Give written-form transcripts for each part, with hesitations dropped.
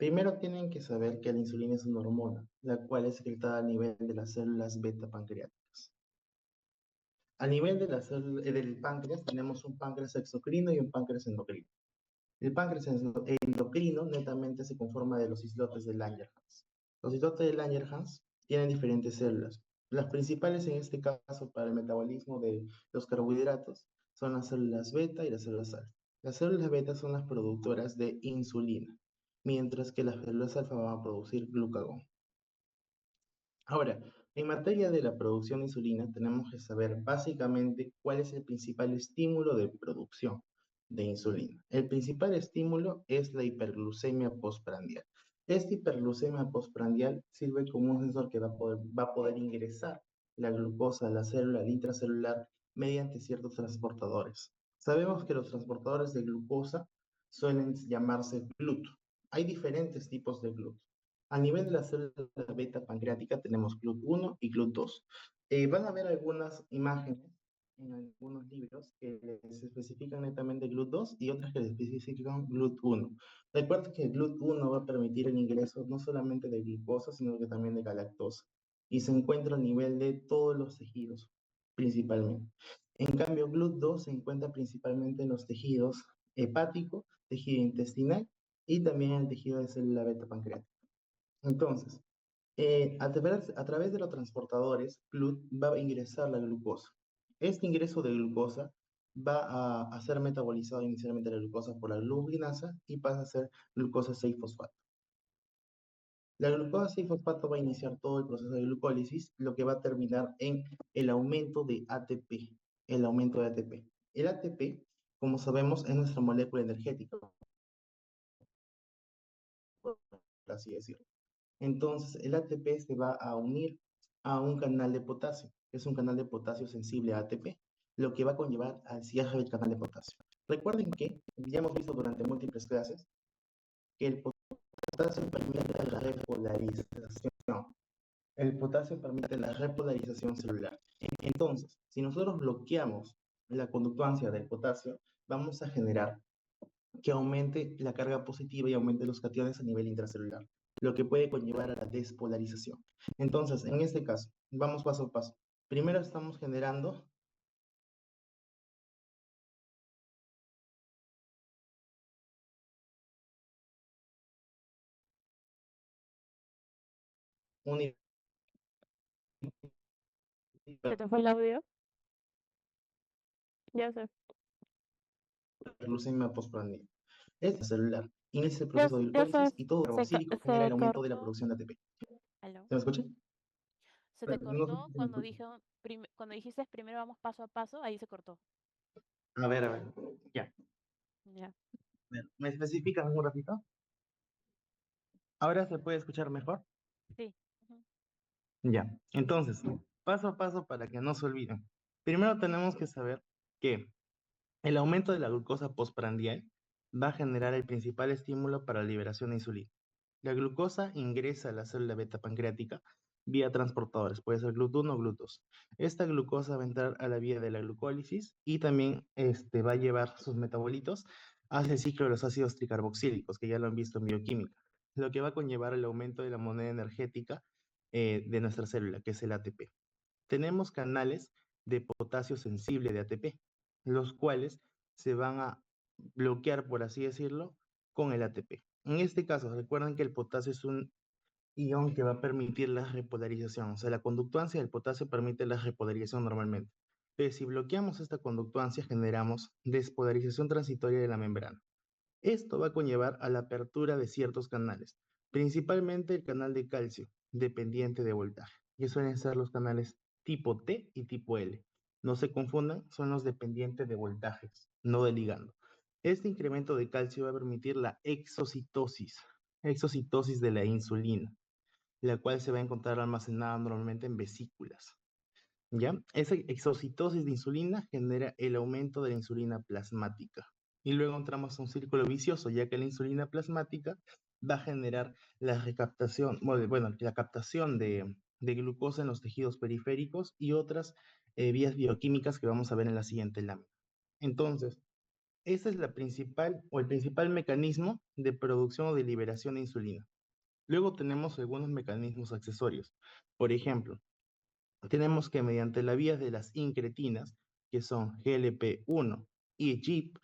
Primero tienen que saber que la insulina es una hormona, la cual es secretada a nivel de las células beta pancreáticas. A nivel de del páncreas tenemos un páncreas exocrino y un páncreas endocrino. El páncreas endocrino netamente se conforma de los islotes de Langerhans. Los islotes de Langerhans tienen diferentes células. Las principales en este caso para el metabolismo de los carbohidratos son las células beta y las células alfa. Las células beta son las productoras de insulina, mientras que las células alfa van a producir glucagón. Ahora, en materia de la producción de insulina, tenemos que saber básicamente cuál es el principal estímulo de producción de insulina. El principal estímulo es la hiperglucemia postprandial. Esta hiperglucemia postprandial sirve como un sensor que va a poder ingresar la glucosa a la célula intracelular mediante ciertos transportadores. Sabemos que los transportadores de glucosa suelen llamarse GLUT. Hay diferentes tipos de GLUT. A nivel de la célula beta pancreática tenemos GLUT1 y GLUT2. Van a ver algunas imágenes en algunos libros que les especifican netamente GLUT2 y otras que les especifican GLUT1. Recuerda que GLUT1 va a permitir el ingreso no solamente de glucosa, sino que también de galactosa. Y se encuentra a nivel de todos los tejidos, principalmente. En cambio, GLUT2 se encuentra principalmente en los tejidos hepático, tejido intestinal y también en el tejido de célula beta pancreática. Entonces, a través de los transportadores, GLUT va a ingresar la glucosa. Este ingreso de glucosa va a ser metabolizado inicialmente la glucosa por la glucokinasa y pasa a ser glucosa 6-fosfato. La glucosa 6-fosfato va a iniciar todo el proceso de glucólisis, lo que va a terminar en el aumento de ATP. El aumento de ATP. El ATP, como sabemos, es nuestra molécula energética, por así decirlo. Entonces, el ATP se va a unir a un canal de potasio, que es un canal de potasio sensible a ATP, lo que va a conllevar al cierre del canal de potasio. Recuerden que ya hemos visto durante múltiples clases que el potasio permite la repolarización. El potasio permite la repolarización celular. Entonces, si nosotros bloqueamos la conductancia del potasio, vamos a generar que aumente la carga positiva y aumente los cationes a nivel intracelular, lo que puede conllevar a la despolarización. Entonces, en este caso, vamos paso a paso. Primero estamos generando una ¿Se te fue el audio? Ya sé. hiperglucemia postprandial. Es celular. Inicia el Ya, proceso de ya sé. glucólisis y todo carboxílico genera Se el aumento de la cortó. producción de ATP. ¿Aló? ¿Se me escucha? Se te No sé cortó si se me cuando escucha. cuando dijiste primero vamos paso a paso, ahí se cortó. A ver. Ya. Ya. ¿Me especifican un ratito? ¿Ahora se puede escuchar mejor? Sí. Ujú. Ya. Entonces, paso a paso para que no se olviden. Primero tenemos que saber que el aumento de la glucosa postprandial va a generar el principal estímulo para la liberación de insulina. La glucosa ingresa a la célula beta pancreática vía transportadores, puede ser GLUT1 o GLUT2. Esta glucosa va a entrar a la vía de la glucólisis y también va a llevar sus metabolitos hacia el ciclo de los ácidos tricarboxílicos, que ya lo han visto en bioquímica, lo que va a conllevar el aumento de la moneda energética de nuestra célula, que es el ATP. Tenemos canales de potasio sensible de ATP, los cuales se van a bloquear, por así decirlo, con el ATP. En este caso, recuerden que el potasio es un ion que va a permitir la repolarización, o sea, la conductancia del potasio permite la repolarización normalmente. Entonces, si bloqueamos esta conductancia, generamos despolarización transitoria de la membrana. Esto va a conllevar a la apertura de ciertos canales, principalmente el canal de calcio, dependiente de voltaje, que suelen ser los canales tipo T y tipo L. No se confundan, son los dependientes de voltajes, no de ligando. Este incremento de calcio va a permitir la exocitosis de la insulina, la cual se va a encontrar almacenada normalmente en vesículas. ¿Ya? Esa exocitosis de insulina genera el aumento de la insulina plasmática. Y luego entramos a un círculo vicioso, ya que la insulina plasmática va a generar la recaptación, bueno, la captación de glucosa en los tejidos periféricos y otras vías bioquímicas que vamos a ver en la siguiente lámina. Entonces, Ese es la principal o el principal mecanismo de producción o de liberación de insulina. Luego tenemos algunos mecanismos accesorios. Por ejemplo, tenemos que mediante la vía de las incretinas, que son GLP-1 y GIP,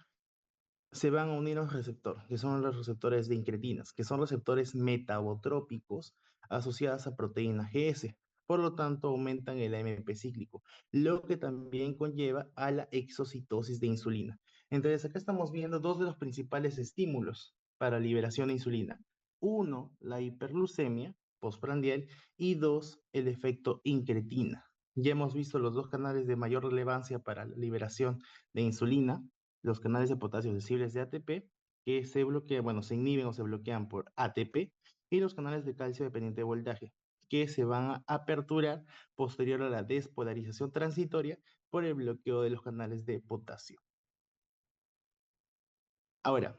se van a unir a un receptor, que son los receptores de incretinas, que son receptores metabotrópicos asociados a proteína GS. Por lo tanto, aumentan el AMP cíclico, lo que también conlleva a la exocitosis de insulina. Entonces, acá estamos viendo dos de los principales estímulos para liberación de insulina. Uno, la hiperglucemia postprandial y dos, el efecto incretina. Ya hemos visto los dos canales de mayor relevancia para la liberación de insulina, los canales de potasio sensibles de ATP, que se bloquean, bueno, se inhiben o se bloquean por ATP, y los canales de calcio dependiente de voltaje, que se van a aperturar posterior a la despolarización transitoria por el bloqueo de los canales de potasio. Ahora,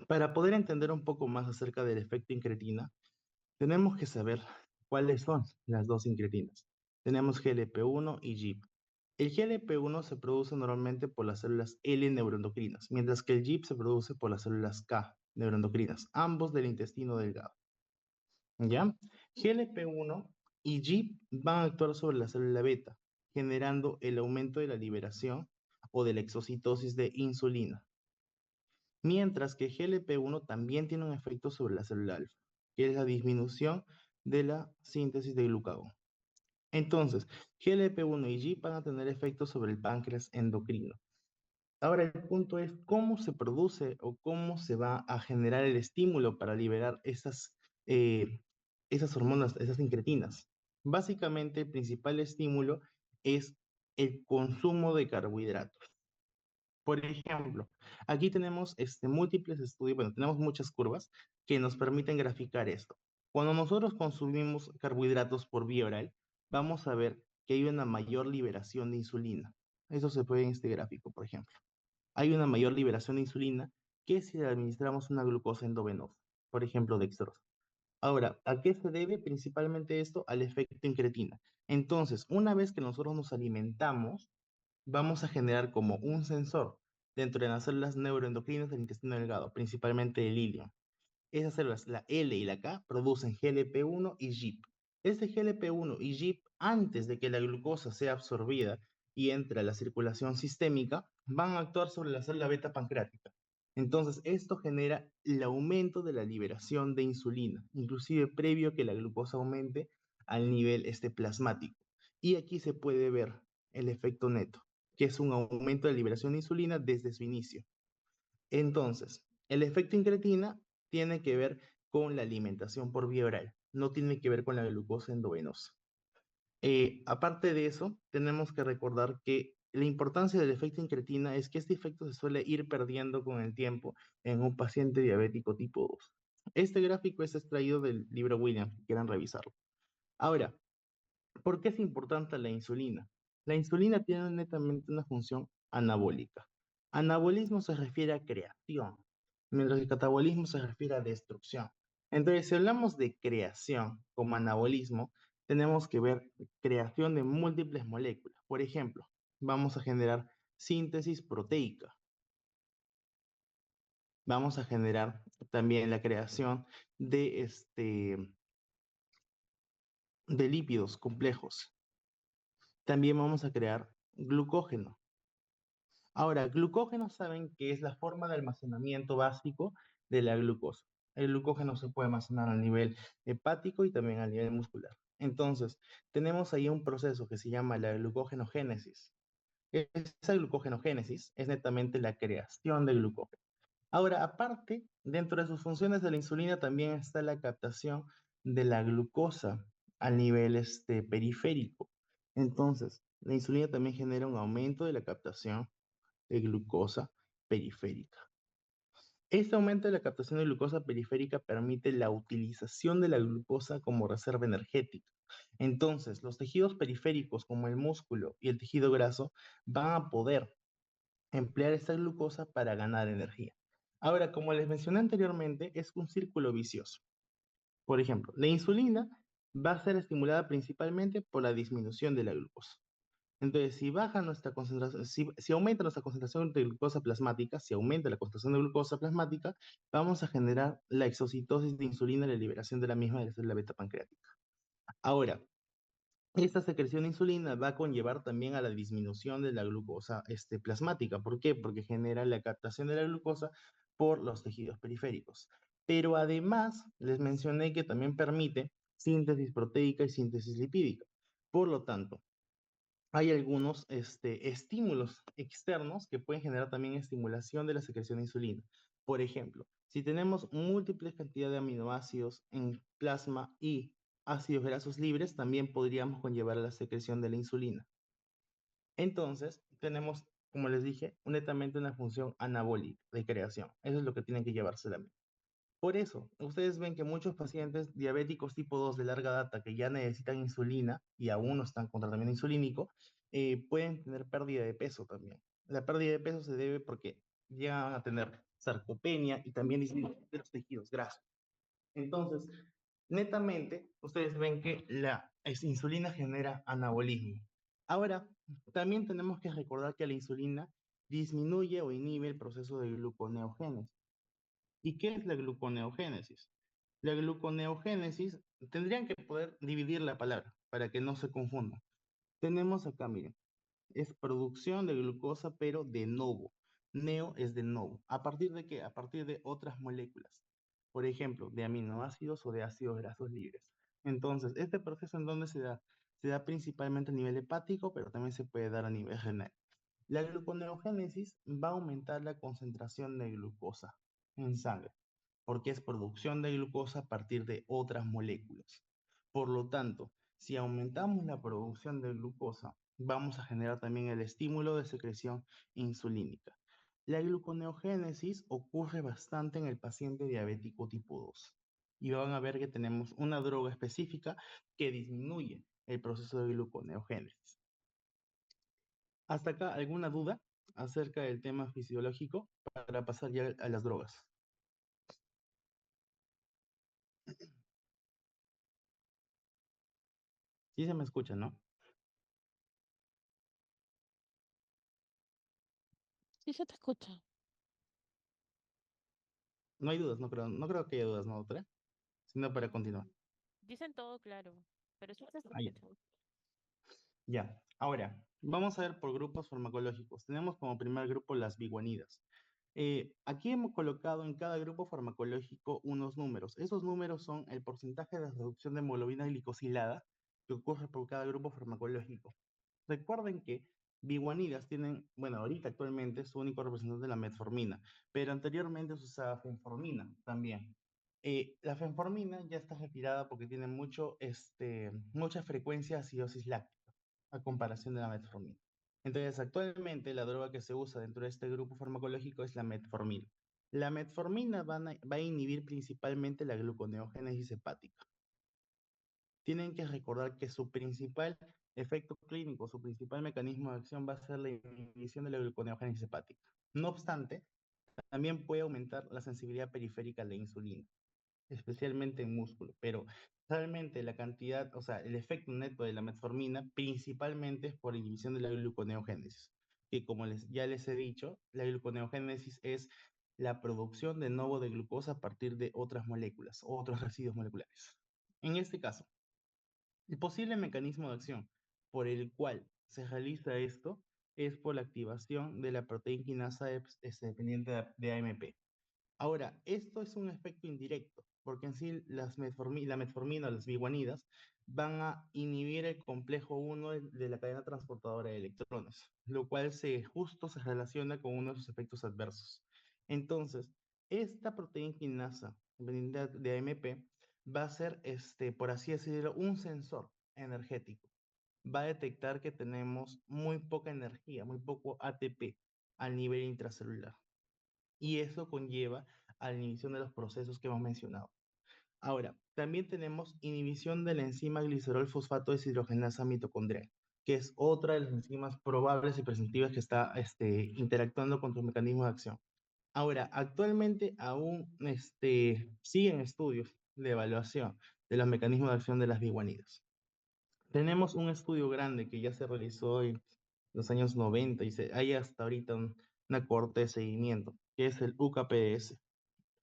para poder entender un poco más acerca del efecto incretina, tenemos que saber cuáles son las dos incretinas. Tenemos GLP-1 y GIP. El GLP-1 se produce normalmente por las células L neuroendocrinas, mientras que el GIP se produce por las células K neuroendocrinas, ambos del intestino delgado. ¿Ya? GLP-1 y GIP van a actuar sobre la célula beta, generando el aumento de la liberación o de la exocitosis de insulina. Mientras que GLP-1 también tiene un efecto sobre la célula alfa, que es la disminución de la síntesis de glucagón. Entonces, GLP-1 y GIP van a tener efectos sobre el páncreas endocrino. Ahora el punto es cómo se produce o cómo se va a generar el estímulo para liberar esas hormonas, esas incretinas. Básicamente, el principal estímulo es el consumo de carbohidratos. Por ejemplo, aquí tenemos múltiples estudios, bueno, tenemos muchas curvas que nos permiten graficar esto. Cuando nosotros consumimos carbohidratos por vía oral, vamos a ver que hay una mayor liberación de insulina. Eso se puede en este gráfico, por ejemplo. Hay una mayor liberación de insulina que si le administramos una glucosa endovenosa, por ejemplo, dextrosa. Ahora, ¿a qué se debe principalmente esto? Al efecto incretina. Entonces, una vez que nosotros nos alimentamos, vamos a generar como un sensor dentro de las células neuroendocrinas del intestino delgado, principalmente el ilion. Esas células, la L y la K, producen GLP-1 y GIP. Este GLP-1 y GIP, antes de que la glucosa sea absorbida y entre a la circulación sistémica, van a actuar sobre la célula beta pancreática. Entonces, esto genera el aumento de la liberación de insulina, inclusive previo a que la glucosa aumente al nivel plasmático. Y aquí se puede ver el efecto neto, que es un aumento de liberación de insulina desde su inicio. Entonces, el efecto incretina tiene que ver con la alimentación por vía oral, no tiene que ver con la glucosa endovenosa. Aparte de eso, tenemos que recordar que la importancia del efecto incretina es que este efecto se suele ir perdiendo con el tiempo en un paciente diabético tipo 2. Este gráfico es extraído del libro Williams, si quieran revisarlo. Ahora, ¿por qué es importante la insulina? La insulina tiene netamente una función anabólica. Anabolismo se refiere a creación, mientras que catabolismo se refiere a destrucción. Entonces, si hablamos de creación como anabolismo, tenemos que ver creación de múltiples moléculas. Por ejemplo, vamos a generar síntesis proteica. Vamos a generar también la creación de lípidos complejos. También vamos a crear glucógeno. Ahora, glucógeno saben que es la forma de almacenamiento básico de la glucosa. El glucógeno se puede almacenar a nivel hepático y también a nivel muscular. Entonces, tenemos ahí un proceso que se llama la glucógenogénesis. Esa glucógenogénesis es netamente la creación de glucógeno. Ahora, aparte, dentro de sus funciones de la insulina también está la captación de la glucosa a nivel periférico. Entonces, la insulina también genera un aumento de la captación de glucosa periférica. Este aumento de la captación de glucosa periférica permite la utilización de la glucosa como reserva energética. Entonces, los tejidos periféricos como el músculo y el tejido graso van a poder emplear esta glucosa para ganar energía. Ahora, como les mencioné anteriormente, es un círculo vicioso. Por ejemplo, la insulina va a ser estimulada principalmente por la disminución de la glucosa. Entonces, si baja nuestra concentración, si aumenta nuestra concentración de glucosa plasmática, si aumenta la concentración de glucosa plasmática, vamos a generar la exocitosis de insulina y la liberación de la misma de la célula beta pancreática. Ahora, esta secreción de insulina va a conllevar también a la disminución de la glucosa plasmática. ¿Por qué? Porque genera la captación de la glucosa por los tejidos periféricos. Pero además, les mencioné que también permite síntesis proteica y síntesis lipídica. Por lo tanto, hay algunos estímulos externos que pueden generar también estimulación de la secreción de insulina. Por ejemplo, si tenemos múltiples cantidades de aminoácidos en plasma y ácidos grasos libres, también podríamos conllevar a la secreción de la insulina. Entonces, tenemos, como les dije, netamente una función anabólica de creación. Eso es lo que tienen que llevarse la mente. Por eso, ustedes ven que muchos pacientes diabéticos tipo 2 de larga data que ya necesitan insulina y aún no están con tratamiento insulínico, pueden tener pérdida de peso también. La pérdida de peso se debe porque llegan a tener sarcopenia y también disminuyen los tejidos grasos. Entonces, netamente, ustedes ven que la insulina genera anabolismo. Ahora, también tenemos que recordar que la insulina disminuye o inhibe el proceso de gluconeogénesis. ¿Y qué es la gluconeogénesis? La gluconeogénesis, tendrían que poder dividir la palabra para que no se confunda. Tenemos acá, miren, es producción de glucosa, pero de novo. Neo es de novo. ¿A partir de qué? A partir de otras moléculas. Por ejemplo, de aminoácidos o de ácidos grasos libres. Entonces, ¿este proceso en dónde se da? Se da principalmente a nivel hepático, pero también se puede dar a nivel renal. La gluconeogénesis va a aumentar la concentración de glucosa en sangre, porque es producción de glucosa a partir de otras moléculas. Por lo tanto, si aumentamos la producción de glucosa, vamos a generar también el estímulo de secreción insulínica. La gluconeogénesis ocurre bastante en el paciente diabético tipo 2. Y van a ver que tenemos una droga específica que disminuye el proceso de gluconeogénesis. ¿Hasta acá alguna duda acerca del tema fisiológico para pasar ya a las drogas? Sí se me escucha, ¿no? Sí, se te escucha. No hay dudas, no creo que haya dudas, ¿no, doctora? Sino para continuar. Dicen todo claro, pero sí se Ah, ya. escucha. Ya. Ahora, vamos a ver por grupos farmacológicos. Tenemos como primer grupo las biguanidas. Aquí hemos colocado en cada grupo farmacológico unos números. Esos números son el porcentaje de reducción de hemoglobina glicosilada que ocurre por cada grupo farmacológico. Recuerden que biguanidas tienen, bueno, ahorita actualmente su único representante es la metformina, pero anteriormente se usaba fenformina también. La fenformina ya está retirada porque tiene mucha frecuencia de acidosis láctica a comparación de la metformina. Entonces, actualmente la droga que se usa dentro de este grupo farmacológico es la metformina. La metformina va a inhibir principalmente la gluconeogénesis hepática. Tienen que recordar que su principal efecto clínico, su principal mecanismo de acción va a ser la inhibición de la gluconeogénesis hepática. No obstante, también puede aumentar la sensibilidad periférica a la insulina, especialmente en músculo, pero realmente la cantidad, o sea, el efecto neto de la metformina principalmente es por inhibición de la gluconeogénesis, que como ya les he dicho, la gluconeogénesis es la producción de nuevo de glucosa a partir de otras moléculas o otros residuos moleculares. En este caso, el posible mecanismo de acción por el cual se realiza esto es por la activación de la proteína quinasa dependiente de AMP. Ahora, esto es un efecto indirecto, porque en sí la metformina, las biguanidas, van a inhibir el complejo 1 de la cadena transportadora de electrones, lo cual justo se relaciona con uno de sus efectos adversos. Entonces, esta proteína quinasa dependiente de AMP va a ser, por así decirlo, un sensor energético. Va a detectar que tenemos muy poca energía, muy poco ATP al nivel intracelular. Y eso conlleva a la inhibición de los procesos que hemos mencionado. Ahora, también tenemos inhibición de la enzima glicerol fosfato deshidrogenasa mitocondrial, que es otra de las enzimas probables y presuntivas que está interactuando con tu mecanismo de acción. Ahora, actualmente aún siguen estudios de evaluación de los mecanismos de acción de las biguanidas. Tenemos un estudio grande que ya se realizó en los años 90 y hay hasta ahorita una corte de seguimiento, que es el UKPS.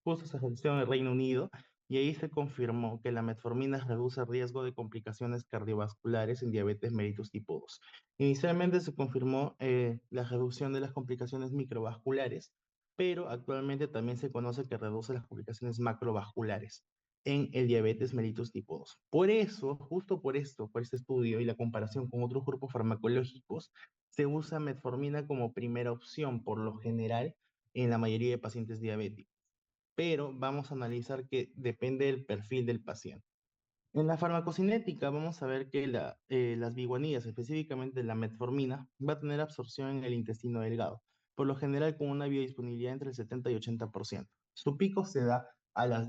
Justo se realizó en el Reino Unido y ahí se confirmó que la metformina reduce el riesgo de complicaciones cardiovasculares en diabetes mellitus tipo 2. Inicialmente se confirmó la reducción de las complicaciones microvasculares, pero actualmente también se conoce que reduce las complicaciones macrovasculares en el diabetes mellitus tipo 2. Por eso, justo por esto, por este estudio y la comparación con otros grupos farmacológicos, se usa metformina como primera opción por lo general en la mayoría de pacientes diabéticos, pero vamos a analizar que depende del perfil del paciente. En la farmacocinética vamos a ver que las biguanidas, específicamente la metformina, va a tener absorción en el intestino delgado, por lo general con una biodisponibilidad entre el 70 y 80%. Su pico se da a las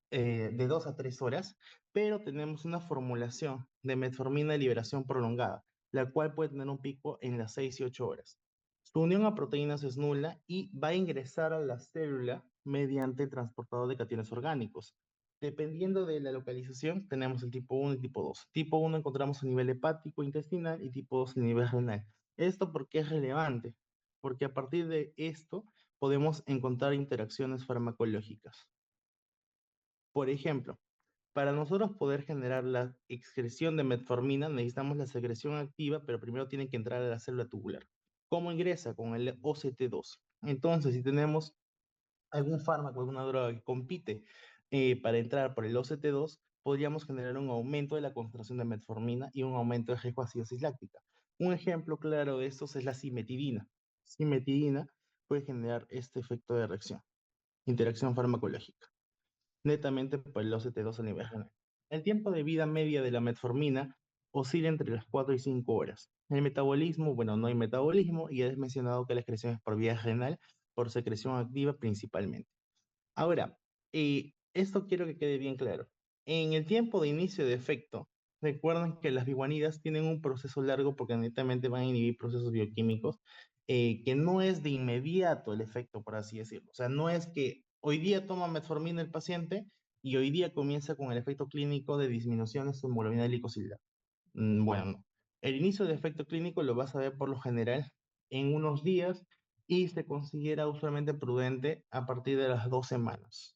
de 2 a 3 horas, pero tenemos una formulación de metformina de liberación prolongada, la cual puede tener un pico en las 6 y 8 horas. Su unión a proteínas es nula y va a ingresar a la célula mediante transportador de cationes orgánicos. Dependiendo de la localización, tenemos el tipo 1 y tipo 2. Tipo 1 encontramos a nivel hepático, intestinal y tipo 2 a nivel renal. ¿Esto por qué es relevante? Porque a partir de esto podemos encontrar interacciones farmacológicas. Por ejemplo, para nosotros poder generar la excreción de metformina, necesitamos la secreción activa, pero primero tiene que entrar a la célula tubular. ¿Cómo ingresa? Con el OCT2. Entonces, si tenemos algún fármaco, alguna droga que compite para entrar por el OCT2, podríamos generar un aumento de la concentración de metformina y un aumento de riesgo de acidosis láctica. Un ejemplo claro de estos es la cimetidina. Cimetidina puede generar este efecto de reacción, interacción farmacológica, netamente por el OCT2 a nivel renal. El tiempo de vida media de la metformina oscila entre las 4 y 5 horas. El metabolismo, bueno, no hay metabolismo y ya he mencionado que la excreción es por vía renal, por secreción activa principalmente. Ahora, esto quiero que quede bien claro. En el tiempo de inicio de efecto, recuerden que las biguanidas tienen un proceso largo porque netamente van a inhibir procesos bioquímicos, que no es de inmediato el efecto, por así decirlo. O sea, no es que hoy día toma metformina el paciente y hoy día comienza con el efecto clínico de disminución de su hemoglobina glicosílica. Bueno, no. El inicio de efecto clínico lo vas a ver por lo general en unos días y se considera usualmente prudente a partir de las 2 semanas.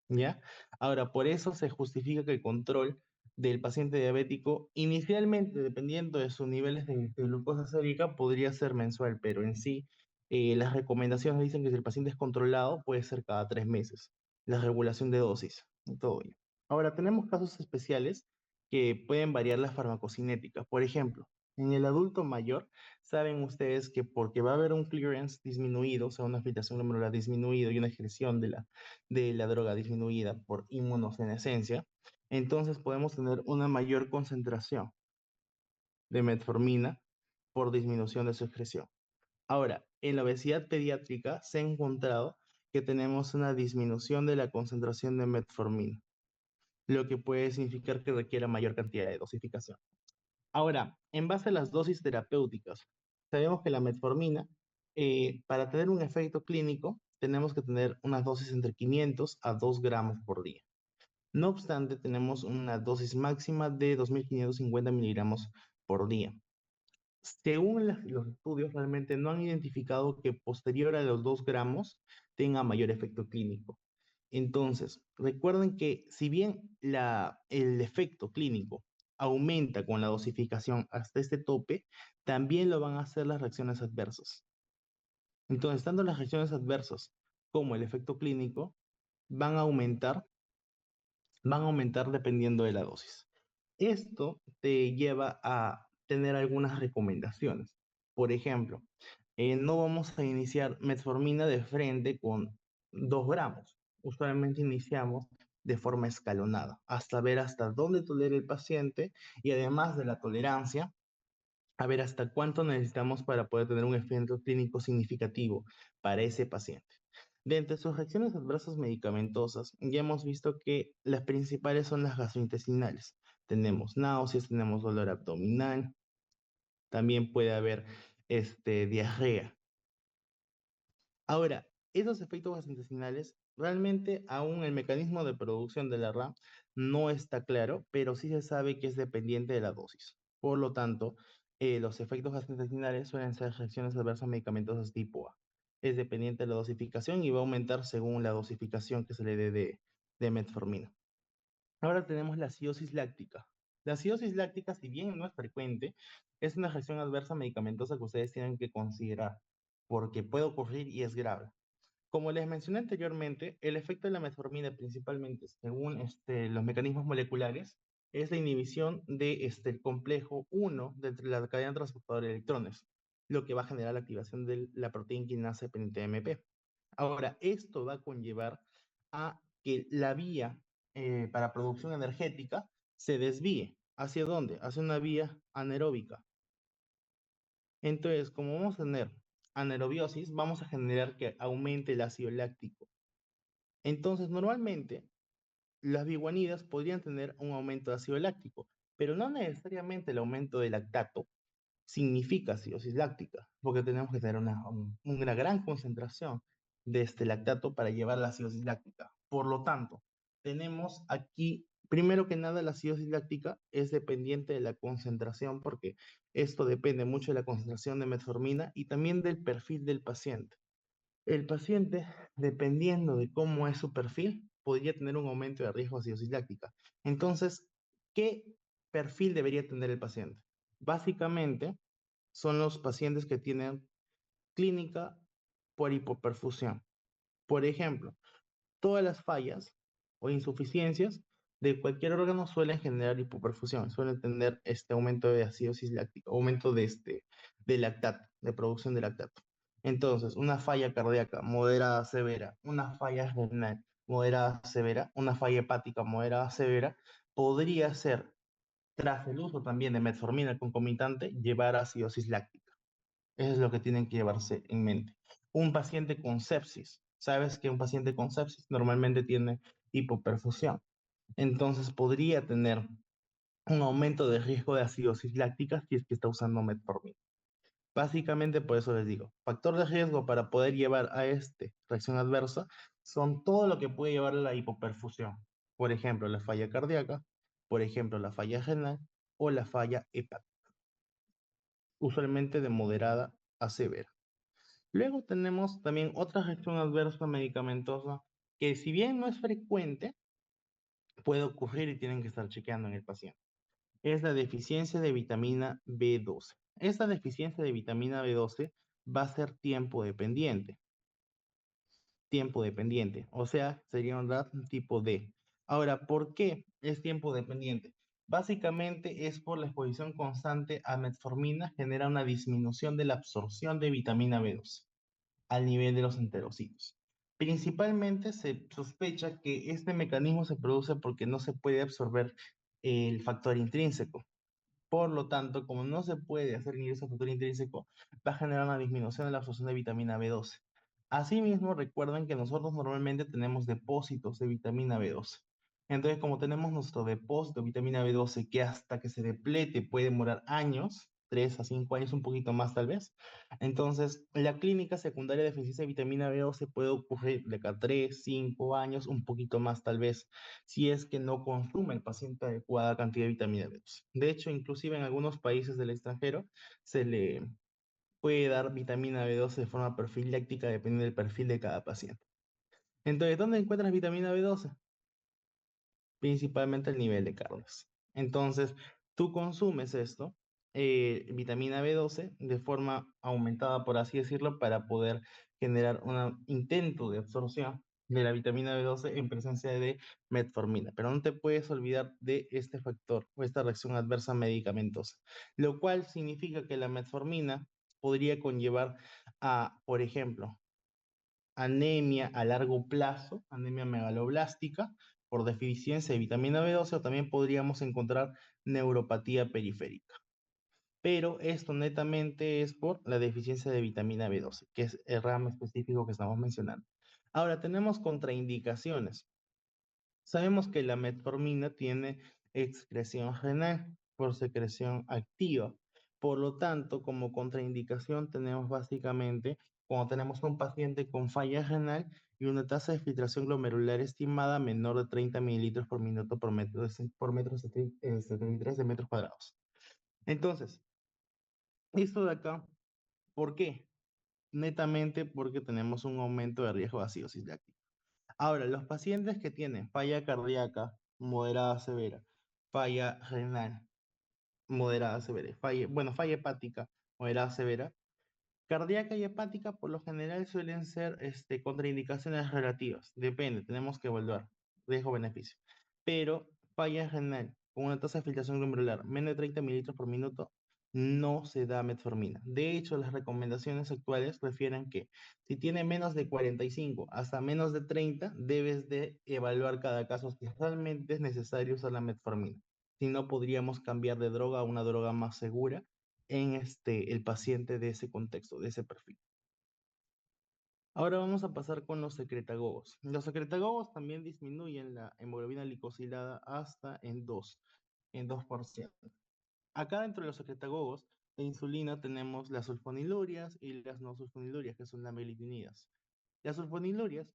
¿Ya? Ahora, por eso se justifica que el control del paciente diabético, inicialmente, dependiendo de sus niveles de glucosa sérica, podría ser mensual, pero en sí, las recomendaciones dicen que si el paciente es controlado, puede ser cada 3 meses. La regulación de dosis, y todo ello. Ahora, tenemos casos especiales que pueden variar la farmacocinética. Por ejemplo, en el adulto mayor, saben ustedes que porque va a haber un clearance disminuido, o sea, una filtración glomerular disminuido y una excreción de la droga disminuida por inmunosenescencia, entonces podemos tener una mayor concentración de metformina por disminución de su excreción. Ahora, en la obesidad pediátrica se ha encontrado que tenemos una disminución de la concentración de metformina, lo que puede significar que requiera mayor cantidad de dosificación. Ahora, en base a las dosis terapéuticas, sabemos que la metformina, para tener un efecto clínico, tenemos que tener unas dosis entre 500 a 2 gramos por día. No obstante, tenemos una dosis máxima de 2.550 miligramos por día. Según los estudios, realmente no han identificado que posterior a los 2 gramos tenga mayor efecto clínico. Entonces, recuerden que si bien el efecto clínico aumenta con la dosificación hasta este tope, también lo van a hacer las reacciones adversas. Entonces, tanto las reacciones adversas como el efecto clínico van a aumentar, van a aumentar dependiendo de la dosis. Esto te lleva a tener algunas recomendaciones. Por ejemplo, no vamos a iniciar metformina de frente con 2 gramos. Usualmente iniciamos de forma escalonada, hasta ver hasta dónde tolera el paciente y además de la tolerancia, a ver hasta cuánto necesitamos para poder tener un efecto clínico significativo para ese paciente. De entre sus reacciones adversas medicamentosas, ya hemos visto que las principales son las gastrointestinales. Tenemos náuseas, tenemos dolor abdominal, también puede haber diarrea. Ahora, esos efectos gastrointestinales, realmente aún el mecanismo de producción de la RAM no está claro, pero sí se sabe que es dependiente de la dosis. Por lo tanto, los efectos gastrointestinales suelen ser reacciones adversas medicamentosos tipo A. Es dependiente de la dosificación y va a aumentar según la dosificación que se le dé de metformina. Ahora tenemos la acidosis láctica. La acidosis láctica, si bien no es frecuente, es una reacción adversa medicamentosa que ustedes tienen que considerar, porque puede ocurrir y es grave. Como les mencioné anteriormente, el efecto de la metformina, principalmente según los mecanismos moleculares, es la inhibición de el complejo 1 de la cadena transportadora de electrones, lo que va a generar la activación de la proteína quinasa dependiente de AMP. Ahora, esto va a conllevar a que la vía para producción energética se desvíe. ¿Hacia dónde? Hacia una vía anaeróbica. Entonces, como vamos a tener anaerobiosis, vamos a generar que aumente el ácido láctico. Entonces, normalmente, las biguanidas podrían tener un aumento de ácido láctico, pero no necesariamente el aumento de lactato significa acidosis láctica, porque tenemos que tener una gran concentración de este lactato para llevar la acidosis láctica. Por lo tanto, tenemos aquí, primero que nada, la acidosis láctica es dependiente de la concentración, porque esto depende mucho de la concentración de metformina y también del perfil del paciente. El paciente, dependiendo de cómo es su perfil, podría tener un aumento de riesgo de acidosis láctica. Entonces, ¿qué perfil debería tener el paciente? Básicamente, son los pacientes que tienen clínica por hipoperfusión. Por ejemplo, todas las fallas o insuficiencias de cualquier órgano suelen generar hipoperfusión, suelen tener este aumento de acidosis láctica, aumento de lactato, de producción de lactato. Entonces, una falla cardíaca moderada severa, una falla renal moderada severa, una falla hepática moderada severa, podría ser, tras el uso también de metformina concomitante, llevar a acidosis láctica. Eso es lo que tienen que llevarse en mente. Un paciente con sepsis, sabes que un paciente con sepsis normalmente tiene hipoperfusión, entonces podría tener un aumento de riesgo de acidosis láctica si es que está usando metformina. Básicamente por eso les digo, factor de riesgo para poder llevar a reacción adversa son todo lo que puede llevar a la hipoperfusión. Por ejemplo, la falla cardíaca, por ejemplo, la falla renal o la falla hepática, usualmente de moderada a severa. Luego tenemos también otra reacción adversa medicamentosa que si bien no es frecuente, puede ocurrir y tienen que estar chequeando en el paciente. Es la deficiencia de vitamina B12. Esta deficiencia de vitamina B12 va a ser tiempo dependiente, o sea, sería un RAT tipo D. Ahora, ¿por qué es tiempo dependiente? Básicamente es por la exposición constante a metformina genera una disminución de la absorción de vitamina B12 al nivel de los enterocitos. Principalmente se sospecha que este mecanismo se produce porque no se puede absorber el factor intrínseco. Por lo tanto, como no se puede hacer ingreso de factor intrínseco, va a generar una disminución de la absorción de vitamina B12. Asimismo, recuerden que nosotros normalmente tenemos depósitos de vitamina B12. Entonces, como tenemos nuestro depósito de vitamina B12 que hasta que se deplete puede demorar años, 3 a 5 años, un poquito más tal vez. Entonces, la clínica secundaria de deficiencia de vitamina B12 puede ocurrir de cada 3, 5 años, un poquito más tal vez, si es que no consume el paciente adecuada cantidad de vitamina B12. De hecho, inclusive en algunos países del extranjero se le puede dar vitamina B12 de forma profiláctica dependiendo del perfil de cada paciente. Entonces, ¿dónde encuentras vitamina B12? Principalmente el nivel de carnes. Entonces, tú consumes esto, vitamina B12, de forma aumentada, por así decirlo, para poder generar un intento de absorción de la vitamina B12 en presencia de metformina. Pero no te puedes olvidar de este factor o esta reacción adversa medicamentosa, lo cual significa que la metformina podría conllevar a, por ejemplo, anemia a largo plazo, anemia megaloblástica, por deficiencia de vitamina B12, o también podríamos encontrar neuropatía periférica. Pero esto netamente es por la deficiencia de vitamina B12, que es el ramo específico que estamos mencionando. Ahora, tenemos contraindicaciones. Sabemos que la metformina tiene excreción renal por secreción activa. Por lo tanto, como contraindicación tenemos básicamente cuando tenemos un paciente con falla renal y una tasa de filtración glomerular estimada menor de 30 mililitros por minuto por metro, 73 de metros cuadrados. Entonces, esto de acá, ¿por qué? Netamente porque tenemos un aumento de riesgo de acidosis láctica. Ahora, los pacientes que tienen falla cardíaca moderada a severa, falla renal moderada a severa, falla hepática moderada a severa, cardíaca y hepática por lo general suelen ser contraindicaciones relativas. Depende, tenemos que evaluar riesgo-beneficio. Pero falla renal con una tasa de filtración glomerular menos de 30 mililitros por minuto no se da metformina. De hecho, las recomendaciones actuales refieren que si tiene menos de 45 hasta menos de 30, debes de evaluar cada caso si realmente es necesario usar la metformina. Si no, podríamos cambiar de droga a una droga más segura en el paciente de ese contexto, de ese perfil. Ahora vamos a pasar con los secretagogos. Los secretagogos también disminuyen la hemoglobina glicosilada hasta en 2%. Acá dentro de los secretagogos de insulina tenemos las sulfonilurias y las no sulfonilurias, que son las melitinidas. Las sulfonilurias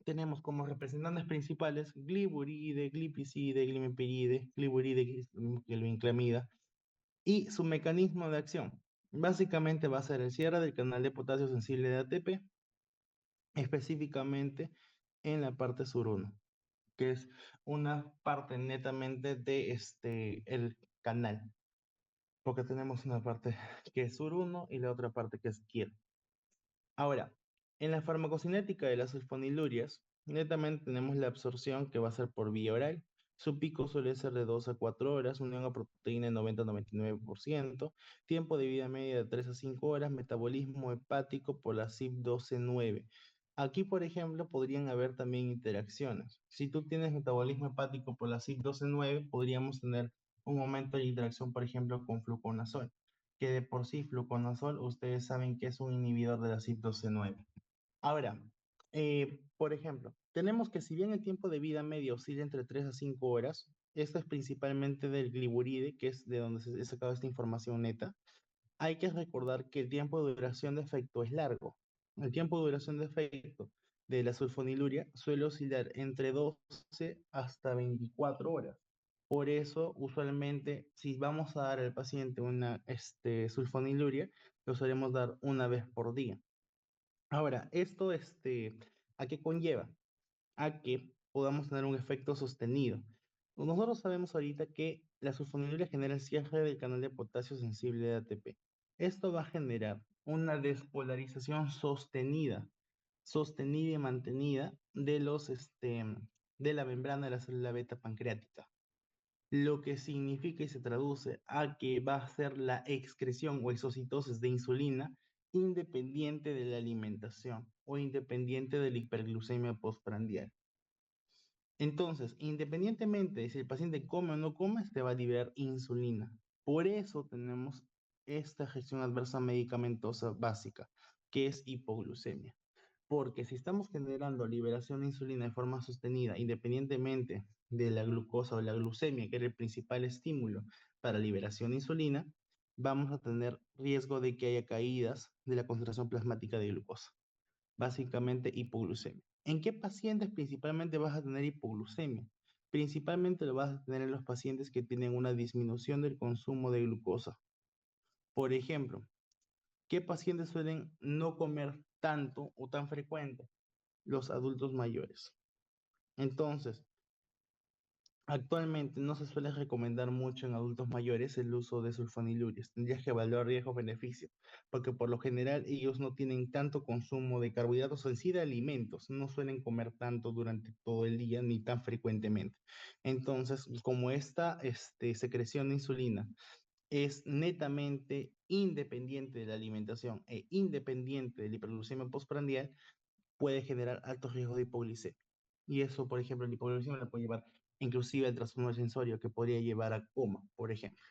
tenemos como representantes principales gliburide, glipizide, glimepiride, gliburide, glibenclamida, y su mecanismo de acción. Básicamente va a ser el cierre del canal de potasio sensible de ATP, específicamente en la parte sur 1, que es una parte netamente de el canal, porque tenemos una parte que es sur 1 y la otra parte que es quiero. Ahora, en la farmacocinética de las sulfonilurias, netamente tenemos la absorción que va a ser por vía oral. Su pico suele ser de 2 a 4 horas, unión a proteína de 90-99%, tiempo de vida media de 3 a 5 horas, metabolismo hepático por la CYP12-9. Aquí, por ejemplo, podrían haber también interacciones. Si tú tienes metabolismo hepático por la CYP12-9, podríamos tener un aumento de interacción, por ejemplo, con fluconazol, que de por sí fluconazol, ustedes saben que es un inhibidor de la CYP12-9. Ahora, por ejemplo, tenemos que si bien el tiempo de vida medio oscila entre 3 a 5 horas, esto es principalmente del gliburide, que es de donde se ha sacado esta información neta, hay que recordar que el tiempo de duración de efecto es largo. El tiempo de duración de efecto de la sulfoniluria suele oscilar entre 12 hasta 24 horas. Por eso, usualmente, si vamos a dar al paciente una sulfoniluria, lo solemos dar una vez por día. Ahora, esto, ¿a qué conlleva? A que podamos tener un efecto sostenido. Nosotros sabemos ahorita que la sulfoniluria genera el cierre del canal de potasio sensible de ATP. Esto va a generar una despolarización sostenida y mantenida de la membrana de la célula beta pancreática, lo que significa y se traduce a que va a ser la excreción o exocitosis de insulina independiente de la alimentación o independiente de la hiperglucemia postprandial. Entonces, independientemente de si el paciente come o no come, se va a liberar insulina. Por eso tenemos esta gestión adversa medicamentosa básica, que es hipoglucemia. Porque si estamos generando liberación de insulina de forma sostenida, independientemente de la glucosa o la glucemia, que era el principal estímulo para liberación de insulina, vamos a tener riesgo de que haya caídas de la concentración plasmática de glucosa. Básicamente hipoglucemia. ¿En qué pacientes principalmente vas a tener hipoglucemia? Principalmente lo vas a tener en los pacientes que tienen una disminución del consumo de glucosa. Por ejemplo, ¿qué pacientes suelen no comer tanto o tan frecuente? Los adultos mayores. Entonces, actualmente no se suele recomendar mucho en adultos mayores el uso de sulfonilurias. Tendrías que evaluar riesgo-beneficio, porque por lo general ellos no tienen tanto consumo de carbohidratos o en sí de alimentos, no suelen comer tanto durante todo el día ni tan frecuentemente. Entonces, como esta secreción de insulina es netamente independiente de la alimentación e independiente de la hiperglucemia postprandial, puede generar altos riesgos de hipoglicemia. Y eso, por ejemplo, la hipoglucemia le puede llevar inclusive al trastorno sensorio, que podría llevar a coma, por ejemplo.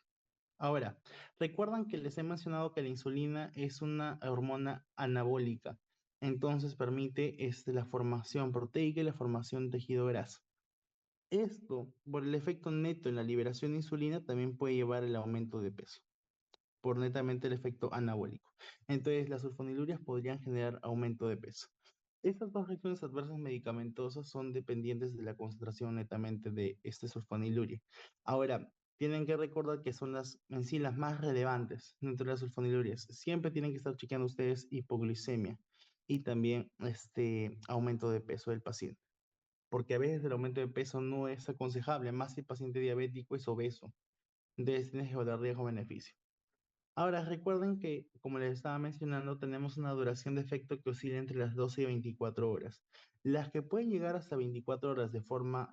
Ahora, recuerdan que les he mencionado que la insulina es una hormona anabólica, entonces permite la formación proteica y la formación de tejido graso. Esto, por el efecto neto en la liberación de insulina, también puede llevar al aumento de peso, por netamente el efecto anabólico. Entonces, las sulfonilurias podrían generar aumento de peso. Estas dos reacciones adversas medicamentosas son dependientes de la concentración netamente de sulfoniluria. Ahora, tienen que recordar que son en sí las más relevantes dentro de las sulfonilureas. Siempre tienen que estar chequeando ustedes hipoglucemia y también aumento de peso del paciente, porque a veces el aumento de peso no es aconsejable, más si el paciente diabético es obeso. Entonces tienes que evaluar riesgo-beneficio. Ahora, recuerden que, como les estaba mencionando, tenemos una duración de efecto que oscila entre las 12 y 24 horas. Las que pueden llegar hasta 24 horas de forma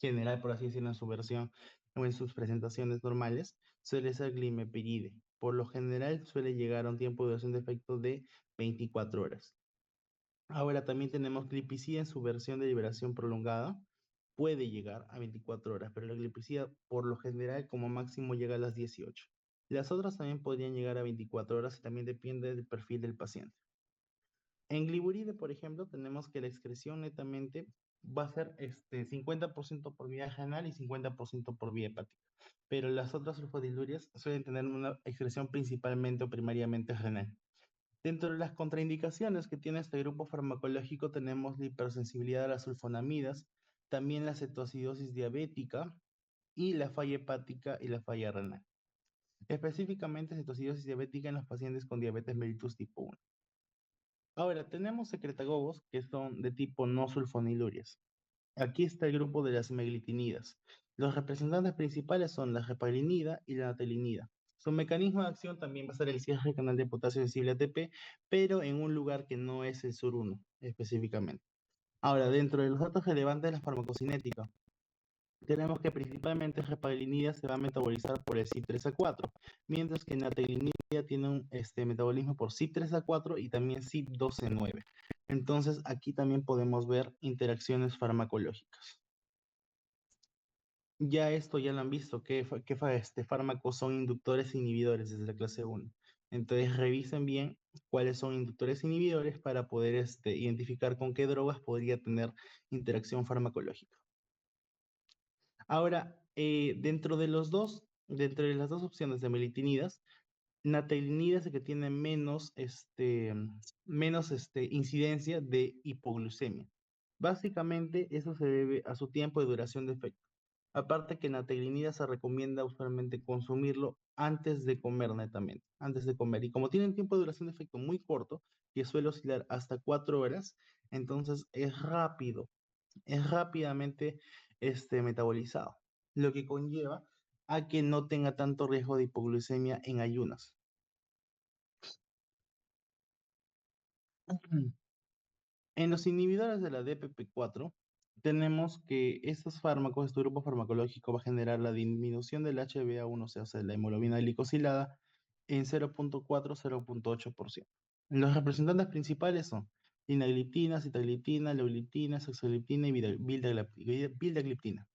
general, por así decirlo, en su versión o en sus presentaciones normales, suele ser glimepiride. Por lo general, suele llegar a un tiempo de duración de efecto de 24 horas. Ahora también tenemos glipizida en su versión de liberación prolongada. Puede llegar a 24 horas, pero la glipizida por lo general como máximo llega a las 18. Las otras también podrían llegar a 24 horas y también depende del perfil del paciente. En gliburide, por ejemplo, tenemos que la excreción netamente va a ser 50% por vía renal y 50% por vía hepática. Pero las otras sulfodilurias suelen tener una excreción principalmente o primariamente renal. Dentro de las contraindicaciones que tiene este grupo farmacológico tenemos la hipersensibilidad a las sulfonamidas, también la cetoacidosis diabética y la falla hepática y la falla renal. Específicamente cetoacidosis diabética en los pacientes con diabetes mellitus tipo 1. Ahora, tenemos secretagogos que son de tipo no sulfonilurias. Aquí está el grupo de las meglitinidas. Los representantes principales son la heparinida y la natelinida. Su mecanismo de acción también va a ser el cierre canal de potasio sensible ATP, pero en un lugar que no es el SUR1 específicamente. Ahora, dentro de los datos relevantes de la farmacocinética, tenemos que principalmente heparinida se va a metabolizar por el CYP3A4, mientras que natelinida tiene un metabolismo por CYP3A4 y también CYP12A9. Entonces, aquí también podemos ver interacciones farmacológicas. Ya esto ya lo han visto, qué fármacos son inductores e inhibidores desde la clase 1. Entonces revisen bien cuáles son inductores e inhibidores para poder identificar con qué drogas podría tener interacción farmacológica. Ahora, dentro de las dos opciones de melitinidas, natelinida es el que tiene menos incidencia de hipoglucemia. Básicamente, eso se debe a su tiempo de duración de efecto. Aparte que natelinida se recomienda usualmente consumirlo antes de comer netamente, antes de comer. Y como tiene un tiempo de duración de efecto muy corto, que suele oscilar hasta 4 horas, entonces es rápidamente metabolizado, lo que conlleva a que no tenga tanto riesgo de hipoglucemia en ayunas. En los inhibidores de la DPP4, tenemos que estos fármacos, este grupo farmacológico va a generar la disminución del HbA1c, o sea, la hemoglobina glicosilada, en 0.4-0.8%. Los representantes principales son linagliptina, sitagliptina, leugliptina, saxagliptina y vildagliptina.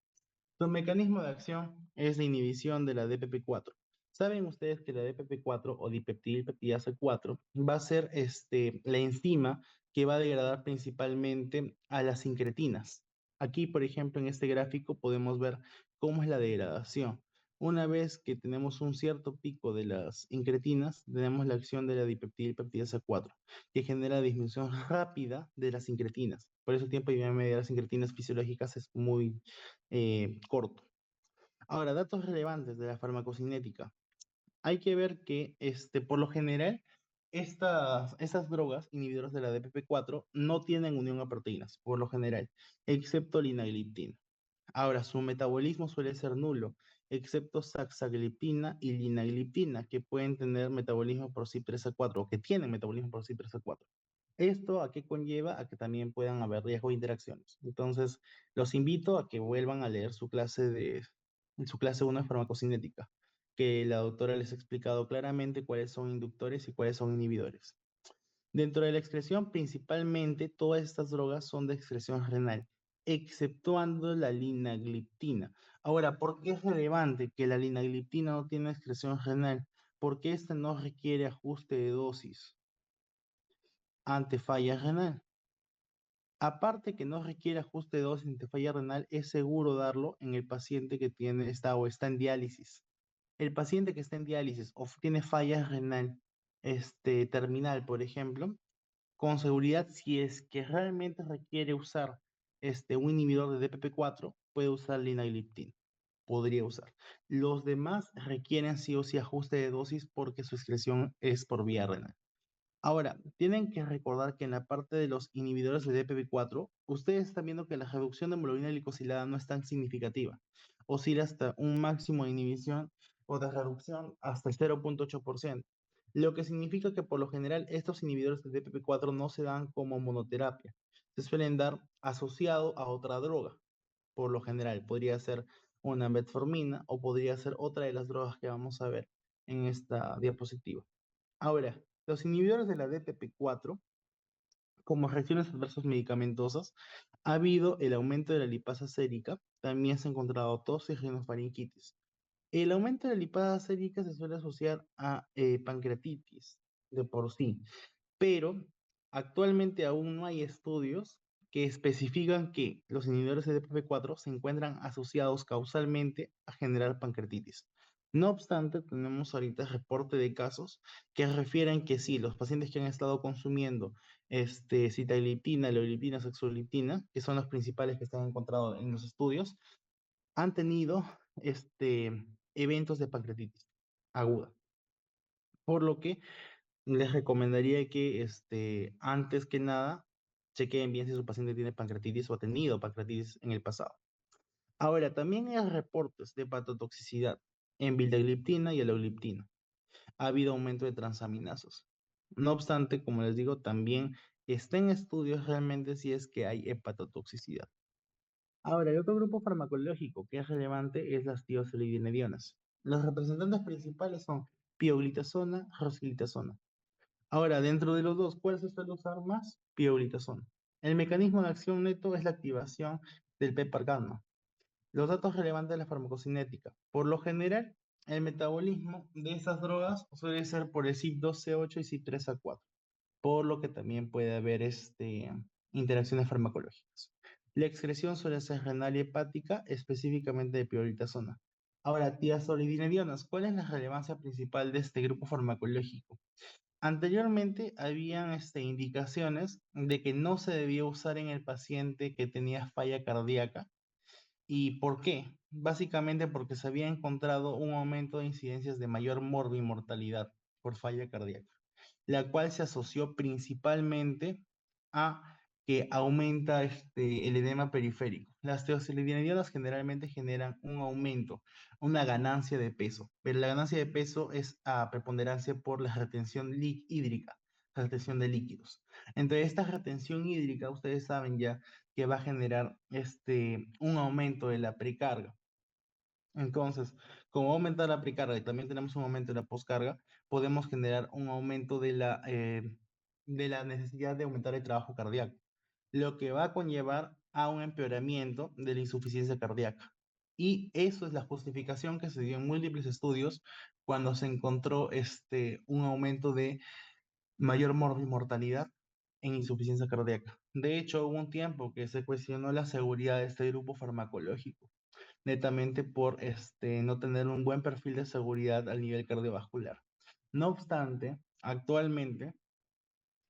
Su mecanismo de acción es la inhibición de la DPP4. ¿Saben ustedes que la DPP4 o dipeptidilpeptidasa 4 va a ser la enzima que va a degradar principalmente a las incretinas? Aquí, por ejemplo, en este gráfico podemos ver cómo es la degradación. Una vez que tenemos un cierto pico de las incretinas, tenemos la acción de la dipeptidilpeptidasa 4, que genera disminución rápida de las incretinas. Por eso el tiempo de vida media de las incretinas fisiológicas es muy corto. Ahora, datos relevantes de la farmacocinética. Hay que ver que por lo general estas drogas inhibidoras de la DPP4 no tienen unión a proteínas, por lo general, excepto linagliptina. Ahora, su metabolismo suele ser nulo, excepto saxagliptina y linagliptina, que pueden tener metabolismo por CYP3A4 o que tienen metabolismo por CYP3A4. ¿Esto a qué conlleva? A que también puedan haber riesgo de interacciones. Entonces, los invito a que vuelvan a leer su clase 1 de farmacocinética, que la doctora les ha explicado claramente cuáles son inductores y cuáles son inhibidores. Dentro de la excreción, principalmente todas estas drogas son de excreción renal, exceptuando la linagliptina. Ahora, ¿por qué es relevante que la linagliptina no tiene excreción renal? Porque esta no requiere ajuste de dosis ante falla renal. Aparte que no requiere ajuste de dosis ante falla renal, es seguro darlo en el paciente que está en diálisis. El paciente que está en diálisis o tiene falla renal terminal, por ejemplo, con seguridad, si es que realmente requiere usar un inhibidor de DPP4, puede usar linagliptina. podría usar. Los demás requieren sí o sí ajuste de dosis porque su excreción es por vía renal. Ahora, tienen que recordar que en la parte de los inhibidores de DPP4, ustedes están viendo que la reducción de hemoglobina glicosilada no es tan significativa. Oscila hasta un máximo de inhibición o de reducción hasta el 0,8%, lo que significa que por lo general estos inhibidores de DPP4 no se dan como monoterapia, se suelen dar asociado a otra droga. Por lo general, podría ser una metformina o podría ser otra de las drogas que vamos a ver en esta diapositiva. Ahora, los inhibidores de la DPP4, como reacciones adversas medicamentosas, ha habido el aumento de la lipasa sérica, también se ha encontrado tos y rinofaringitis. El aumento de la lipasa sérica se suele asociar a pancreatitis de por sí, pero actualmente aún no hay estudios que especifican que los inhibidores de DPP4 se encuentran asociados causalmente a generar pancreatitis. No obstante, tenemos ahorita reporte de casos que refieren que sí, los pacientes que han estado consumiendo sitagliptina, leolipina, saxagliptina, que son los principales que se han encontrado en los estudios, han tenido eventos de pancreatitis aguda. Por lo que les recomendaría que antes que nada chequeen bien si su paciente tiene pancreatitis o ha tenido pancreatitis en el pasado. Ahora, también hay reportes de hepatotoxicidad en vildagliptina y alogliptina. Ha habido aumento de transaminasos. No obstante, como les digo, también está en estudios realmente si es que hay hepatotoxicidad. Ahora, el otro grupo farmacológico que es relevante es las tiosolidinedionas. Los representantes principales son pioglitazona, rosglitazona. Ahora, dentro de los dos, ¿cuál se suele usar más? Pioglitazona. El mecanismo de acción neto es la activación del PPAR-gamma. Los datos relevantes de la farmacocinética. Por lo general, el metabolismo de esas drogas suele ser por el CYP2C8 y CYP3A4, por lo que también puede haber interacciones farmacológicas. La excreción suele ser renal y hepática, específicamente de pioglitazona. Ahora, tiazolidinedionas, ¿cuál es la relevancia principal de este grupo farmacológico? Anteriormente habían indicaciones de que no se debía usar en el paciente que tenía falla cardíaca. ¿Y por qué? Básicamente porque se había encontrado un aumento de incidencias de mayor mortalidad por falla cardíaca, la cual se asoció principalmente a que aumenta el edema periférico. Las teosilidinedionas generalmente generan un aumento, una ganancia de peso, pero la ganancia de peso es a preponderancia por la retención hídrica, retención de líquidos. Entonces, esta retención hídrica, ustedes saben ya que va a generar un aumento de la precarga. Entonces, como aumenta la precarga y también tenemos un aumento de la poscarga, podemos generar un aumento de la necesidad de aumentar el trabajo cardíaco, lo que va a conllevar a un empeoramiento de la insuficiencia cardíaca. Y eso es la justificación que se dio en múltiples estudios cuando se encontró un aumento de mayor mortalidad en insuficiencia cardíaca. De hecho, hubo un tiempo que se cuestionó la seguridad de este grupo farmacológico netamente por no tener un buen perfil de seguridad al nivel cardiovascular. No obstante, actualmente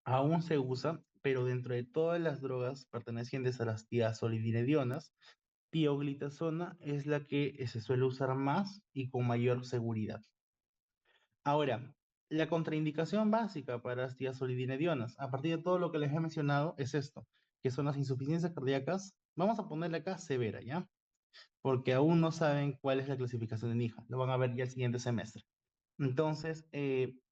aún se usa, pero dentro de todas las drogas pertenecientes a las tiazolidinedionas, pioglitazona es la que se suele usar más y con mayor seguridad. Ahora, la contraindicación básica para las tiazolidinedionas, a partir de todo lo que les he mencionado, es esto, que son las insuficiencias cardíacas, vamos a ponerle acá severa, ¿ya? Porque aún no saben cuál es la clasificación de NIJA. Lo van a ver ya el siguiente semestre. Entonces,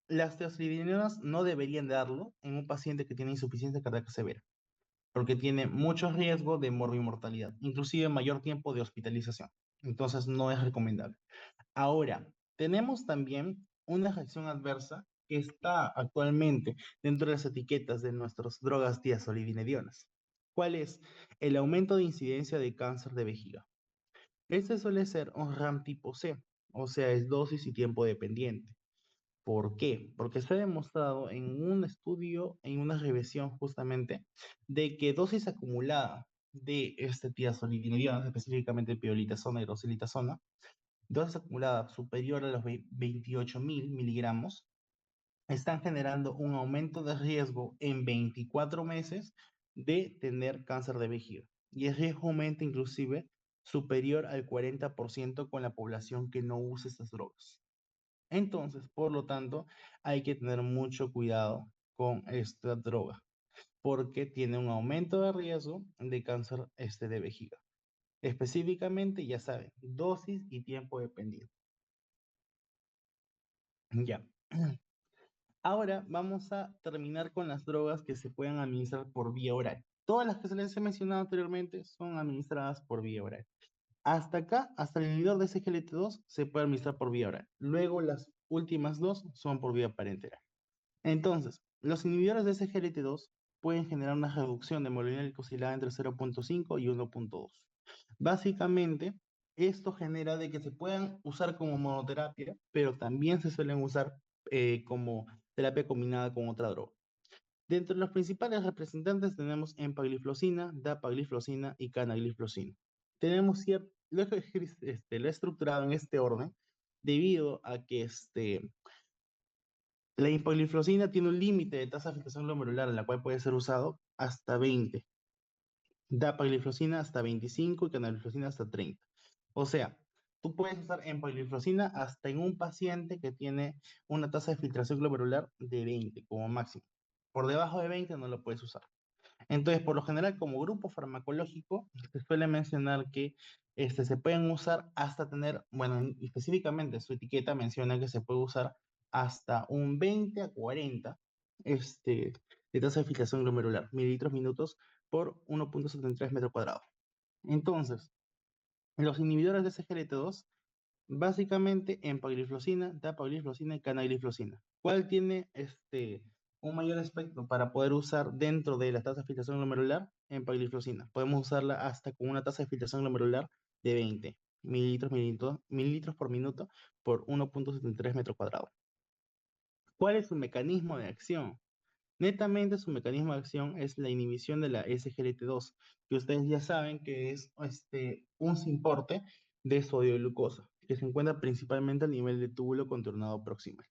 las teostridineas no deberían darlo en un paciente que tiene insuficiencia cardíaca severa, porque tiene mucho riesgo de morbimortalidad, inclusive mayor tiempo de hospitalización. Entonces, no es recomendable. Ahora, tenemos también una reacción adversa que está actualmente dentro de las etiquetas de nuestras drogas tiazolidinedionas. ¿Cuál es? El aumento de incidencia de cáncer de vejiga. Este suele ser un RAM tipo C, o sea, es dosis y tiempo dependiente. ¿Por qué? Porque se ha demostrado en un estudio, en una revisión justamente, de que dosis acumulada de tiazolidinedionas, específicamente pioglitazona y rosylitazona, dosis acumulada superior a los 28.000 miligramos, están generando un aumento de riesgo en 24 meses de tener cáncer de vejiga. Y el riesgo aumenta inclusive superior al 40% con la población que no usa estas drogas. Entonces, por lo tanto, hay que tener mucho cuidado con esta droga, porque tiene un aumento de riesgo de cáncer de vejiga. Específicamente, ya saben, dosis y tiempo dependido. Ya. Ahora vamos a terminar con las drogas que se pueden administrar por vía oral. Todas las que se les he mencionado anteriormente son administradas por vía oral. Hasta acá, hasta el inhibidor de SGLT2 se puede administrar por vía oral. Luego las últimas dos son por vía parenteral. Entonces, los inhibidores de SGLT2 pueden generar una reducción de hemoglobina glicosilada entre 0.5 y 1.2. Básicamente, esto genera de que se puedan usar como monoterapia, pero también se suelen usar como terapia combinada con otra droga. Dentro de los principales representantes tenemos empagliflozina, dapagliflozina y canagliflozina. Tenemos cierto, lo he estructurado en este orden debido a que la empagliflozina tiene un límite de tasa de filtración glomerular en la cual puede ser usado hasta 20. Dapagliflozina hasta 25 y canagliflozina hasta 30. O sea, tú puedes usar empagliflozina hasta en un paciente que tiene una tasa de filtración glomerular de 20 como máximo. Por debajo de 20 no lo puedes usar. Entonces, por lo general, como grupo farmacológico, se suele mencionar que se pueden usar hasta tener, bueno, específicamente su etiqueta menciona que se puede usar hasta un 20 a 40 de tasa de filtración glomerular, mililitros minutos por 1.73 metro cuadrado. Entonces, los inhibidores de SGLT2, básicamente empagliflozina, dapagliflozina y canagliflozina. ¿Cuál tiene un mayor espectro para poder usar dentro de la tasa de filtración glomerular? Empagliflozina. Podemos usarla hasta con una tasa de filtración glomerular de 20 mililitros por minuto por 1.73 metro cuadrado. ¿Cuál es su mecanismo de acción? Netamente su mecanismo de acción es la inhibición de la SGLT2, que ustedes ya saben que es un simporte de sodio y glucosa, que se encuentra principalmente a nivel de túbulo contornado proximal.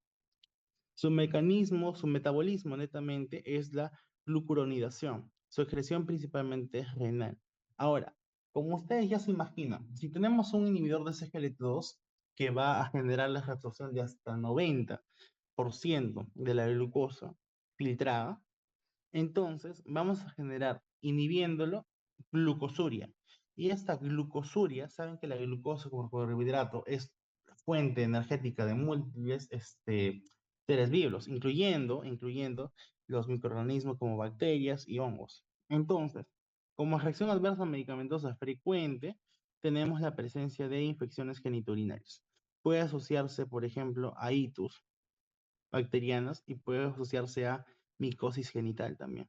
Su mecanismo, su metabolismo netamente es la glucuronidación. Su excreción principalmente es renal. Ahora, como ustedes ya se imaginan, si tenemos un inhibidor de SGLT2 que va a generar la reabsorción de hasta 90% de la glucosa filtrada, entonces vamos a generar, inhibiéndolo, glucosuria. Y esta glucosuria, saben que la glucosa como carbohidrato es fuente energética de múltiples seres vivos, incluyendo los microorganismos como bacterias y hongos. Entonces, como reacción adversa medicamentosa frecuente, tenemos la presencia de infecciones genitourinarias. Puede asociarse, por ejemplo, a itus bacterianas y puede asociarse a micosis genital también.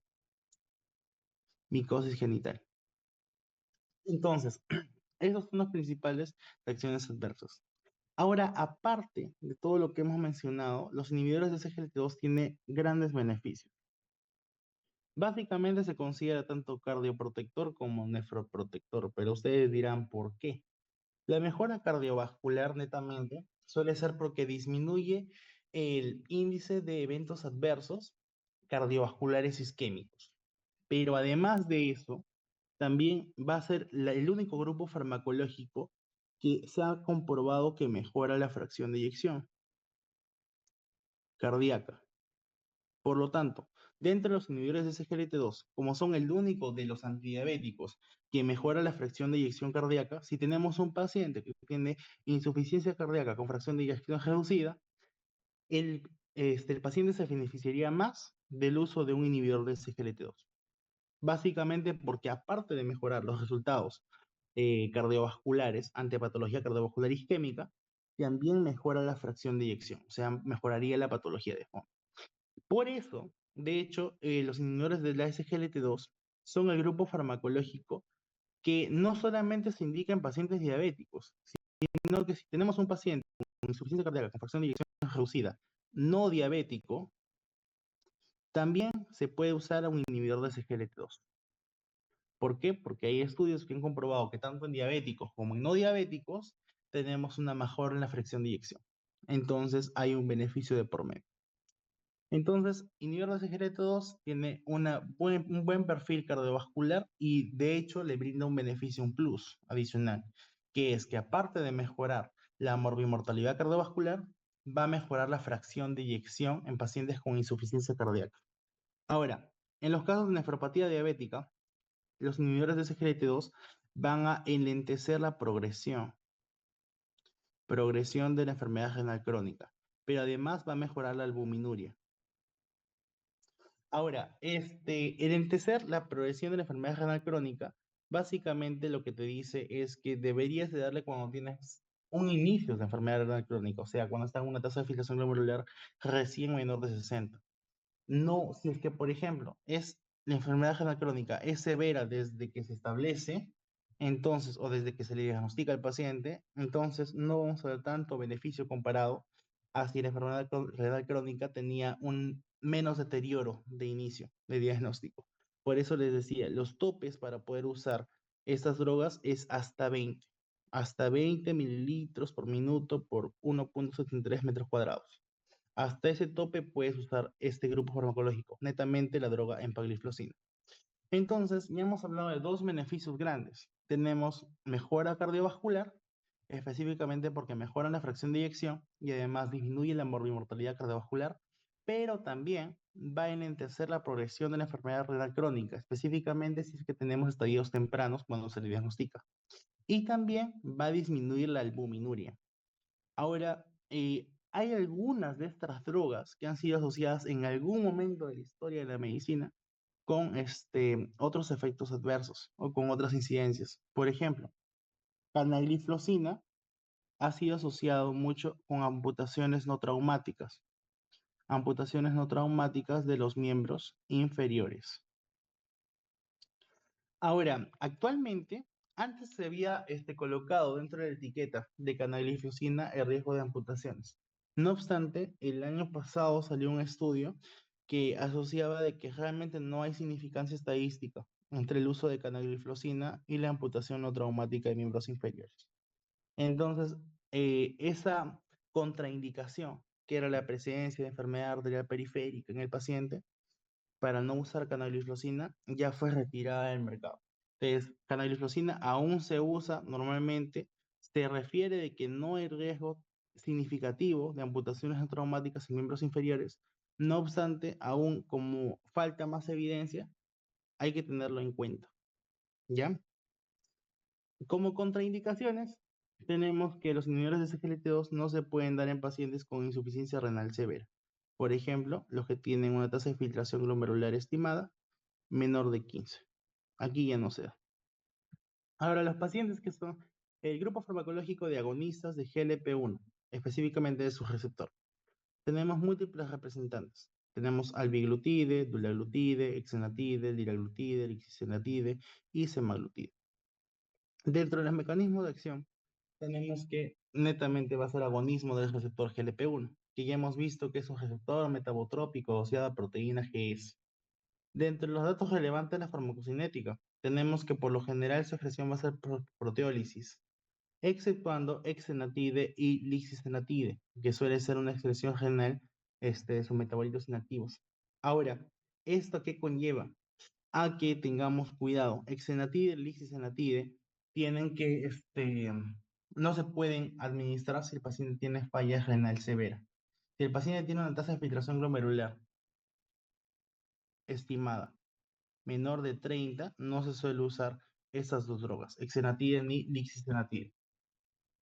Micosis genital. Entonces, esos son las principales reacciones adversas. Ahora, aparte de todo lo que hemos mencionado, los inhibidores de SGLT2 tienen grandes beneficios. Básicamente se considera tanto cardioprotector como nefroprotector, pero ustedes dirán ¿por qué? La mejora cardiovascular netamente suele ser porque disminuye el índice de eventos adversos cardiovasculares isquémicos. Pero además de eso, también va a ser el único grupo farmacológico que se ha comprobado que mejora la fracción de eyección cardíaca. Por lo tanto, dentro de los inhibidores de SGLT2, como son el único de los antidiabéticos que mejora la fracción de eyección cardíaca, si tenemos un paciente que tiene insuficiencia cardíaca con fracción de eyección reducida, el paciente se beneficiaría más del uso de un inhibidor de SGLT2. Básicamente porque aparte de mejorar los resultados cardiovasculares ante patología cardiovascular isquémica, también mejora la fracción de eyección, o sea, mejoraría la patología de fondo. Por eso, de hecho, los inhibidores de la SGLT2 son el grupo farmacológico que no solamente se indica en pacientes diabéticos, sino que si tenemos un paciente con insuficiencia cardíaca con fracción de eyección reducida, no diabético, también se puede usar un inhibidor de SGLT2. ¿Por qué? Porque hay estudios que han comprobado que tanto en diabéticos como en no diabéticos tenemos una mejora en la fracción de eyección. Entonces hay un beneficio de por medio. Entonces, inhibidor de SGLT2 tiene un buen perfil cardiovascular y de hecho le brinda un beneficio, un plus adicional, que es que aparte de mejorar la morbimortalidad cardiovascular, va a mejorar la fracción de eyección en pacientes con insuficiencia cardíaca. Ahora, en los casos de nefropatía diabética, los inhibidores de SGLT2 van a enlentecer la progresión de la enfermedad renal crónica, pero además va a mejorar la albuminuria. Ahora, enlentecer la progresión de la enfermedad renal crónica, básicamente lo que te dice es que deberías de darle cuando tienes un inicio de enfermedad renal crónica, o sea, cuando está en una tasa de filtración glomerular recién menor de 60. No, si es que, por ejemplo, la enfermedad renal crónica es severa desde que se establece, entonces, o desde que se le diagnostica al paciente, entonces no vamos a ver tanto beneficio comparado a si la enfermedad renal crónica tenía un menos deterioro de inicio de diagnóstico. Por eso les decía, los topes para poder usar estas drogas es hasta 20 mililitros por minuto por 1,73 metros cuadrados. Hasta ese tope puedes usar este grupo farmacológico, netamente la droga empagliflozina. Entonces, ya hemos hablado de dos beneficios grandes. Tenemos mejora cardiovascular, específicamente porque mejora la fracción de eyección y además disminuye la morbimortalidad cardiovascular, pero también va a enlentecer la progresión de la enfermedad renal crónica, específicamente si es que tenemos estadios tempranos cuando se le diagnostica. Y también va a disminuir la albuminuria. Ahora, hay algunas de estas drogas que han sido asociadas en algún momento de la historia de la medicina con otros efectos adversos o con otras incidencias. Por ejemplo, canagliflozina ha sido asociado mucho con amputaciones no traumáticas de los miembros inferiores. Ahora, actualmente, antes se había colocado dentro de la etiqueta de canagliflozina el riesgo de amputaciones. No obstante, el año pasado salió un estudio que asociaba de que realmente no hay significancia estadística entre el uso de canagliflozina y la amputación no traumática de miembros inferiores. Entonces, esa contraindicación, que era la presencia de enfermedad arterial periférica en el paciente, para no usar canagliflozina ya fue retirada del mercado. Entonces, canagliflozina aún se usa normalmente, se refiere de que no hay riesgo significativo de amputaciones no traumáticas en miembros inferiores. No obstante, aún como falta más evidencia, hay que tenerlo en cuenta, ¿ya? Como contraindicaciones, tenemos que los inhibidores de SGLT2 no se pueden dar en pacientes con insuficiencia renal severa. Por ejemplo, los que tienen una tasa de filtración glomerular estimada menor de 15. Aquí ya no se da. Ahora, los pacientes que son el grupo farmacológico de agonistas de GLP-1, específicamente de su receptor. Tenemos múltiples representantes. Tenemos albiglutide, dulaglutide, exenatide, liraglutide, lixisenatide y semaglutide. Dentro de los mecanismos de acción, tenemos que netamente va a ser agonismo del receptor GLP-1, que ya hemos visto que es un receptor metabotrópico asociado a proteína GS. Dentro de los datos relevantes de la farmacocinética, tenemos que por lo general su excreción va a ser proteólisis, exceptuando exenatide y lixisenatide, que suele ser una excreción renal de sus metabolitos inactivos. Ahora, ¿esto qué conlleva? A que tengamos cuidado. Exenatide y lixisenatide tienen que, no se pueden administrar si el paciente tiene falla renal severa. Si el paciente tiene una tasa de filtración glomerular estimada menor de 30, no se suele usar estas dos drogas, exenatide ni lixisenatide.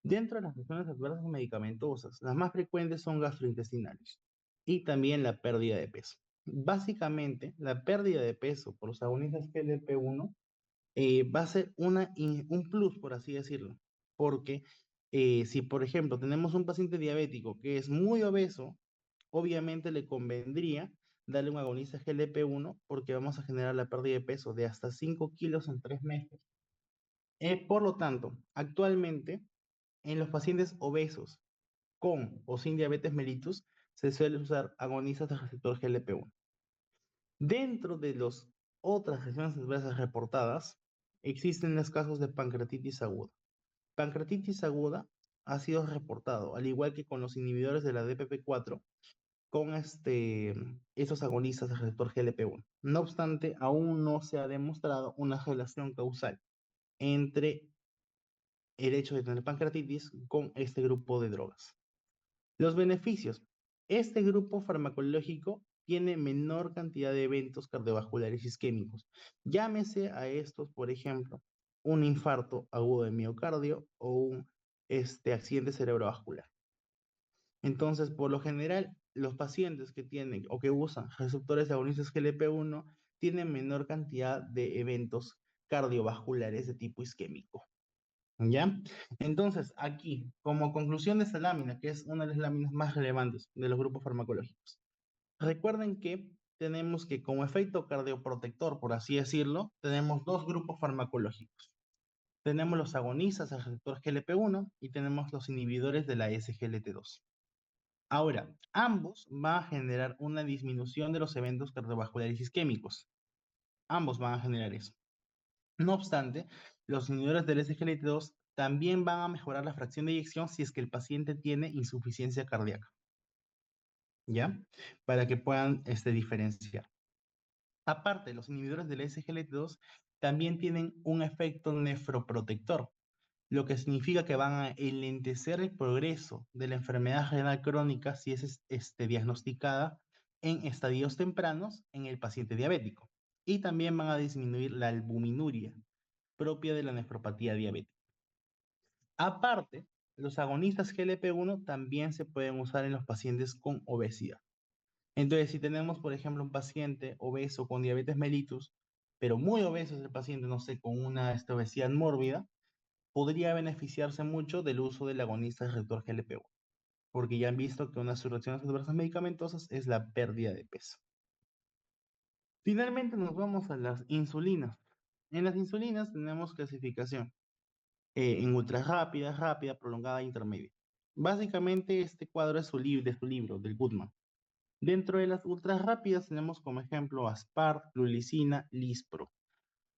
Dentro de las reacciones adversas medicamentosas, las más frecuentes son gastrointestinales y también la pérdida de peso. Básicamente, la pérdida de peso por los agonistas GLP-1 va a ser un plus, por así decirlo, porque si, por ejemplo, tenemos un paciente diabético que es muy obeso, obviamente le convendría darle un agonista GLP-1 porque vamos a generar la pérdida de peso de hasta 5 kilos en 3 meses. Por lo tanto, actualmente en los pacientes obesos con o sin diabetes mellitus se suele usar agonistas de receptor GLP-1. Dentro de las otras lesiones adversas reportadas, existen los casos de pancreatitis aguda. Pancreatitis aguda ha sido reportado, al igual que con los inhibidores de la DPP-4, con estos agonistas del receptor GLP-1. No obstante, aún no se ha demostrado una relación causal entre el hecho de tener pancreatitis con este grupo de drogas. Los beneficios. Este grupo farmacológico tiene menor cantidad de eventos cardiovasculares isquémicos. Llámese a estos, por ejemplo, un infarto agudo de miocardio o un accidente cerebrovascular. Entonces, por lo general, los pacientes que tienen o que usan receptores de agonistas GLP-1 tienen menor cantidad de eventos cardiovasculares de tipo isquémico. ¿Ya? Entonces, aquí, como conclusión de esta lámina, que es una de las láminas más relevantes de los grupos farmacológicos, recuerden que tenemos que como efecto cardioprotector, por así decirlo, tenemos dos grupos farmacológicos. Tenemos los agonistas del receptor GLP-1 y tenemos los inhibidores de la SGLT2. Ahora, ambos van a generar una disminución de los eventos cardiovasculares isquémicos. Ambos van a generar eso. No obstante, los inhibidores del SGLT2 también van a mejorar la fracción de eyección si es que el paciente tiene insuficiencia cardíaca. ¿Ya? Para que puedan diferenciar. Aparte, los inhibidores del SGLT2 también tienen un efecto nefroprotector, lo que significa que van a enlentecer el progreso de la enfermedad renal crónica si es diagnosticada en estadios tempranos en el paciente diabético. Y también van a disminuir la albuminuria propia de la nefropatía diabética. Aparte, los agonistas GLP-1 también se pueden usar en los pacientes con obesidad. Entonces, si tenemos, por ejemplo, un paciente obeso con diabetes mellitus, pero muy obeso es el paciente, no sé, con una obesidad mórbida, podría beneficiarse mucho del uso del agonista del receptor GLP-1, porque ya han visto que una de sus reacciones adversas medicamentosas es la pérdida de peso. Finalmente nos vamos a las insulinas. En las insulinas tenemos clasificación en ultra rápida, rápida, prolongada e intermedia. Básicamente este cuadro es de su libro, del Goodman. Dentro de las ultra rápidas tenemos como ejemplo Aspart, Glulicina, Lispro.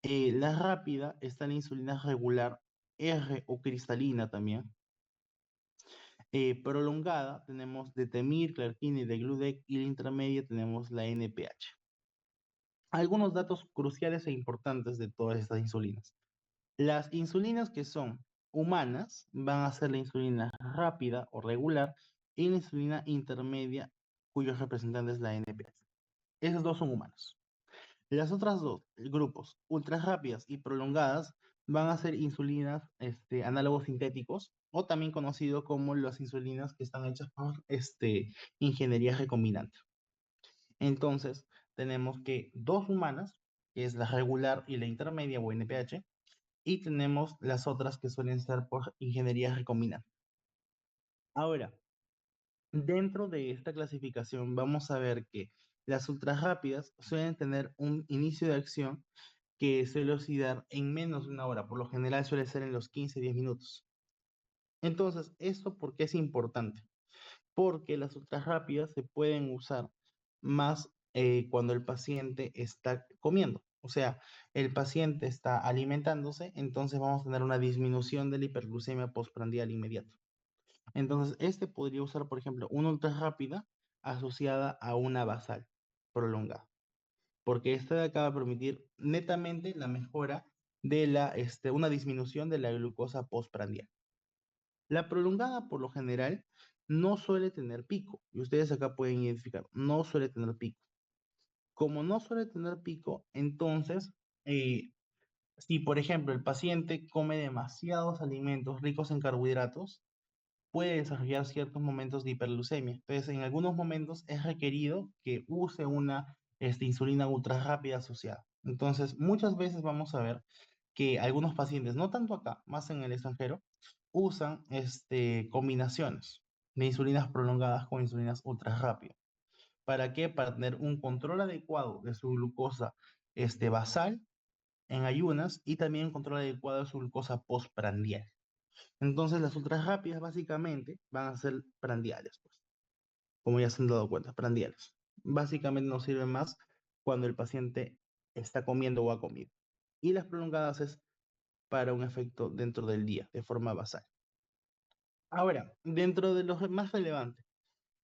La rápida está la insulina regular R o cristalina también. Prolongada tenemos Detemir, Clarquina y Degludec, y la intermedia tenemos la NPH. Algunos datos cruciales e importantes de todas estas insulinas. Las insulinas que son humanas van a ser la insulina rápida o regular y la insulina intermedia, cuyos representantes es la NPH. Esos dos son humanos. Las otras dos grupos, ultra rápidas y prolongadas, van a ser insulinas análogos sintéticos o también conocido como las insulinas que están hechas por ingeniería recombinante. Entonces, tenemos que dos humanas, que es la regular y la intermedia o NPH, y tenemos las otras que suelen ser por ingeniería recombinante. Ahora, dentro de esta clasificación vamos a ver que las ultra rápidas suelen tener un inicio de acción que suele oscilar en menos de una hora, por lo general suele ser en los 15-10 minutos. Entonces, ¿esto por qué es importante? Porque las ultra rápidas se pueden usar más cuando el paciente está comiendo. O sea, el paciente está alimentándose, entonces vamos a tener una disminución de la hiperglucemia postprandial inmediato. Entonces, este podría usar, por ejemplo, una ultra rápida asociada a una basal prolongada, porque esta de acá va a permitir netamente la mejora de una disminución de la glucosa postprandial. La prolongada, por lo general, no suele tener pico, y ustedes acá pueden identificar, no suele tener pico. Como no suele tener pico, entonces, si por ejemplo el paciente come demasiados alimentos ricos en carbohidratos, puede desarrollar ciertos momentos de hiperglucemia. Entonces, en algunos momentos es requerido que use una insulina ultra rápida asociada. Entonces, muchas veces vamos a ver que algunos pacientes, no tanto acá, más en el extranjero, usan combinaciones de insulinas prolongadas con insulinas ultra rápidas. ¿Para qué? Para tener un control adecuado de su glucosa basal en ayunas y también un control adecuado de su glucosa postprandial. Entonces las ultras rápidas básicamente van a ser prandiales, pues, como ya se han dado cuenta, prandiales. Básicamente nos sirven más cuando el paciente está comiendo o ha comido. Y las prolongadas es para un efecto dentro del día, de forma basal. Ahora, dentro de los más relevantes,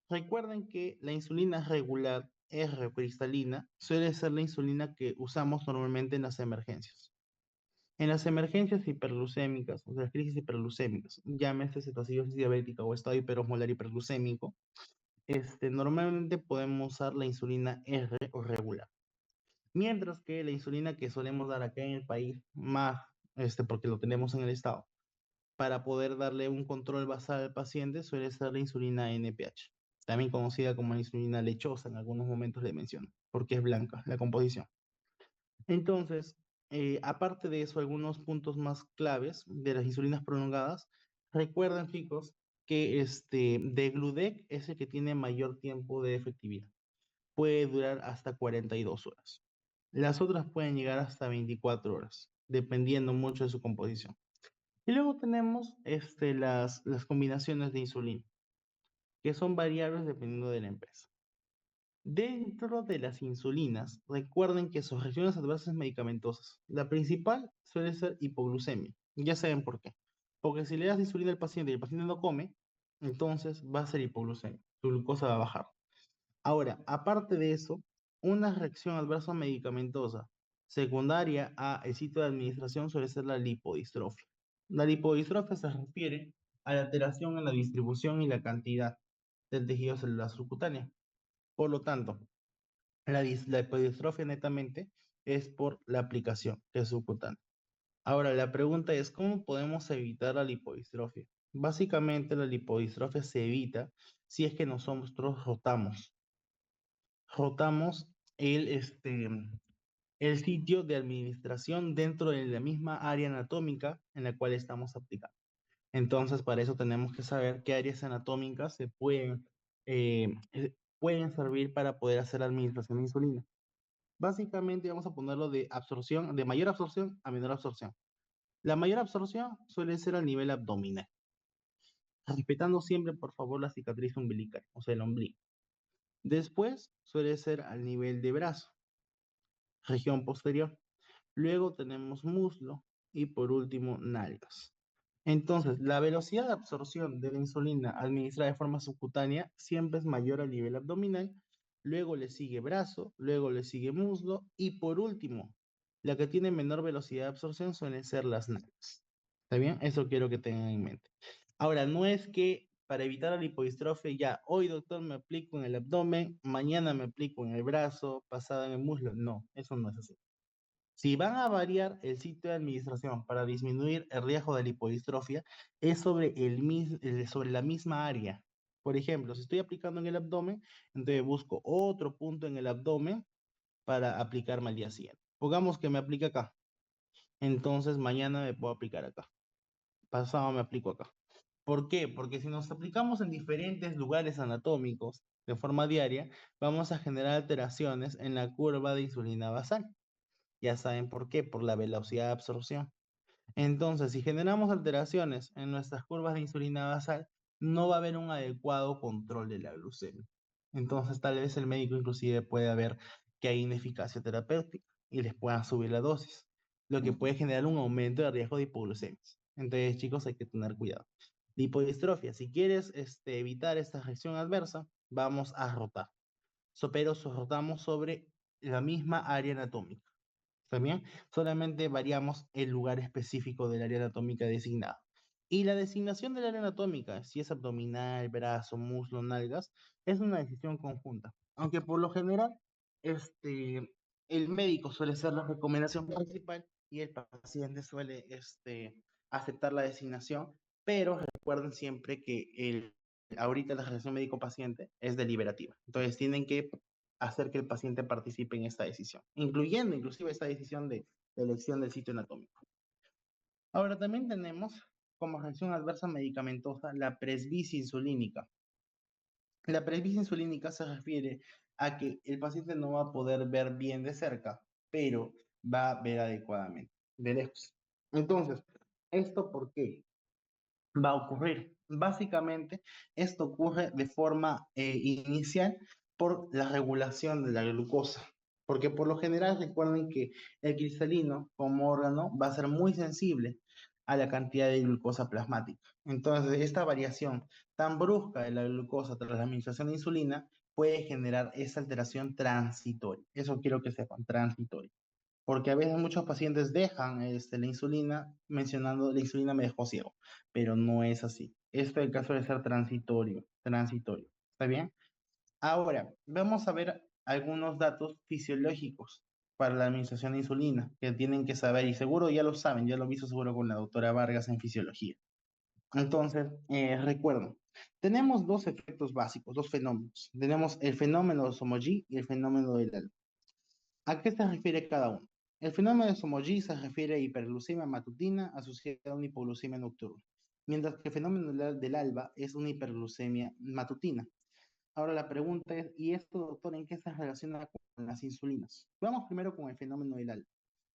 Recuerden que la insulina regular R o cristalina suele ser la insulina que usamos normalmente en las emergencias. En las emergencias hiperglucémicas, o sea, las crisis hiperglucémicas, llámese cetoacidosis diabética o estado hiperosmolar hiperglucémico, normalmente podemos usar la insulina R o regular. Mientras que la insulina que solemos dar acá en el país, más, porque lo tenemos en el estado, para poder darle un control basal al paciente, suele ser la insulina NPH, también conocida como la insulina lechosa, en algunos momentos le menciono, porque es blanca la composición. Entonces, aparte de eso, algunos puntos más claves de las insulinas prolongadas, recuerden, chicos, que Degludec es el que tiene mayor tiempo de efectividad. Puede durar hasta 42 horas. Las otras pueden llegar hasta 24 horas, dependiendo mucho de su composición. Y luego tenemos las combinaciones de insulina, que son variables dependiendo de la empresa. Dentro de las insulinas, recuerden que sus reacciones adversas medicamentosas, la principal suele ser hipoglucemia. Ya saben por qué. Porque si le das insulina al paciente y el paciente no come, entonces va a ser hipoglucemia. Tu glucosa va a bajar. Ahora, aparte de eso, una reacción adversa medicamentosa secundaria a el sitio de administración suele ser la lipodistrofia. La lipodistrofia se refiere a la alteración en la distribución y la cantidad del tejido celular subcutáneo. Por lo tanto, la lipodistrofia netamente es por la aplicación que es subcutánea. Ahora, la pregunta es, ¿cómo podemos evitar la lipodistrofia? Básicamente, la lipodistrofia se evita si es que nosotros rotamos el sitio de administración dentro de la misma área anatómica en la cual estamos aplicando. Entonces, para eso tenemos que saber qué áreas anatómicas pueden servir para poder hacer la administración de insulina. Básicamente vamos a ponerlo de absorción, de mayor absorción a menor absorción. La mayor absorción suele ser a nivel abdominal, respetando siempre, por favor, la cicatriz umbilical, o sea, el ombligo. Después suele ser al nivel de brazo, región posterior. Luego tenemos muslo y por último nalgas. Entonces, la velocidad de absorción de la insulina administrada de forma subcutánea siempre es mayor a nivel abdominal, luego le sigue brazo, luego le sigue muslo y por último, la que tiene menor velocidad de absorción suelen ser las nalgas. ¿Está bien? Eso quiero que tengan en mente. Ahora, no es que para evitar la lipodistrofia ya, hoy doctor me aplico en el abdomen, mañana me aplico en el brazo, pasado en el muslo. No, eso no es así. Si van a variar el sitio de administración para disminuir el riesgo de lipodistrofia, es sobre la misma área. Por ejemplo, si estoy aplicando en el abdomen, entonces busco otro punto en el abdomen para aplicarme al día siguiente. Pongamos que me aplique acá. Entonces mañana me puedo aplicar acá. Pasado me aplico acá. ¿Por qué? Porque si nos aplicamos en diferentes lugares anatómicos de forma diaria, vamos a generar alteraciones en la curva de insulina basal. Ya saben por qué, por la velocidad de absorción. Entonces, si generamos alteraciones en nuestras curvas de insulina basal, no va a haber un adecuado control de la glucemia. Entonces, tal vez el médico inclusive puede ver que hay ineficacia terapéutica y les puedan subir la dosis, lo que puede generar un aumento de riesgo de hipoglucemia. Entonces, chicos, hay que tener cuidado. Lipodistrofia, si quieres evitar esta reacción adversa, vamos a rotar. Pero rotamos sobre la misma área anatómica. También solamente variamos el lugar específico del área anatómica designada. Y la designación del área anatómica, si es abdominal, brazo, muslo, nalgas, es una decisión conjunta. Aunque por lo general, el médico suele ser la recomendación principal y el paciente suele aceptar la designación, pero recuerden siempre que ahorita la relación médico-paciente es deliberativa. Entonces tienen que hacer que el paciente participe en esta decisión, incluyendo inclusive esta decisión de elección del sitio anatómico. Ahora también tenemos como reacción adversa medicamentosa la presbicia insulínica. La presbicia insulínica se refiere a que el paciente no va a poder ver bien de cerca, pero va a ver adecuadamente de lejos. Entonces, ¿esto por qué va a ocurrir? Básicamente, esto ocurre de forma inicial por la regulación de la glucosa, porque por lo general recuerden que el cristalino como órgano va a ser muy sensible a la cantidad de glucosa plasmática. Entonces, esta variación tan brusca de la glucosa tras la administración de insulina puede generar esa alteración transitoria. Eso quiero que sepan, transitoria. Porque a veces muchos pacientes dejan la insulina mencionando la insulina me dejó ciego, pero no es así. Esto en caso de ser transitorio, transitorio. ¿Está bien? Ahora, vamos a ver algunos datos fisiológicos para la administración de insulina que tienen que saber, y seguro ya lo saben, ya lo he visto seguro con la doctora Vargas en fisiología. Entonces, recuerdo, tenemos dos efectos básicos, dos fenómenos. Tenemos el fenómeno de Somogyi y el fenómeno del alba. ¿A qué se refiere cada uno? El fenómeno de Somogyi se refiere a hiperglucemia matutina asociada a una hipoglucemia nocturna, mientras que el fenómeno del alba es una hiperglucemia matutina. Ahora la pregunta es, ¿y esto, doctor, en qué se relaciona con las insulinas? Vamos primero con el fenómeno del alba.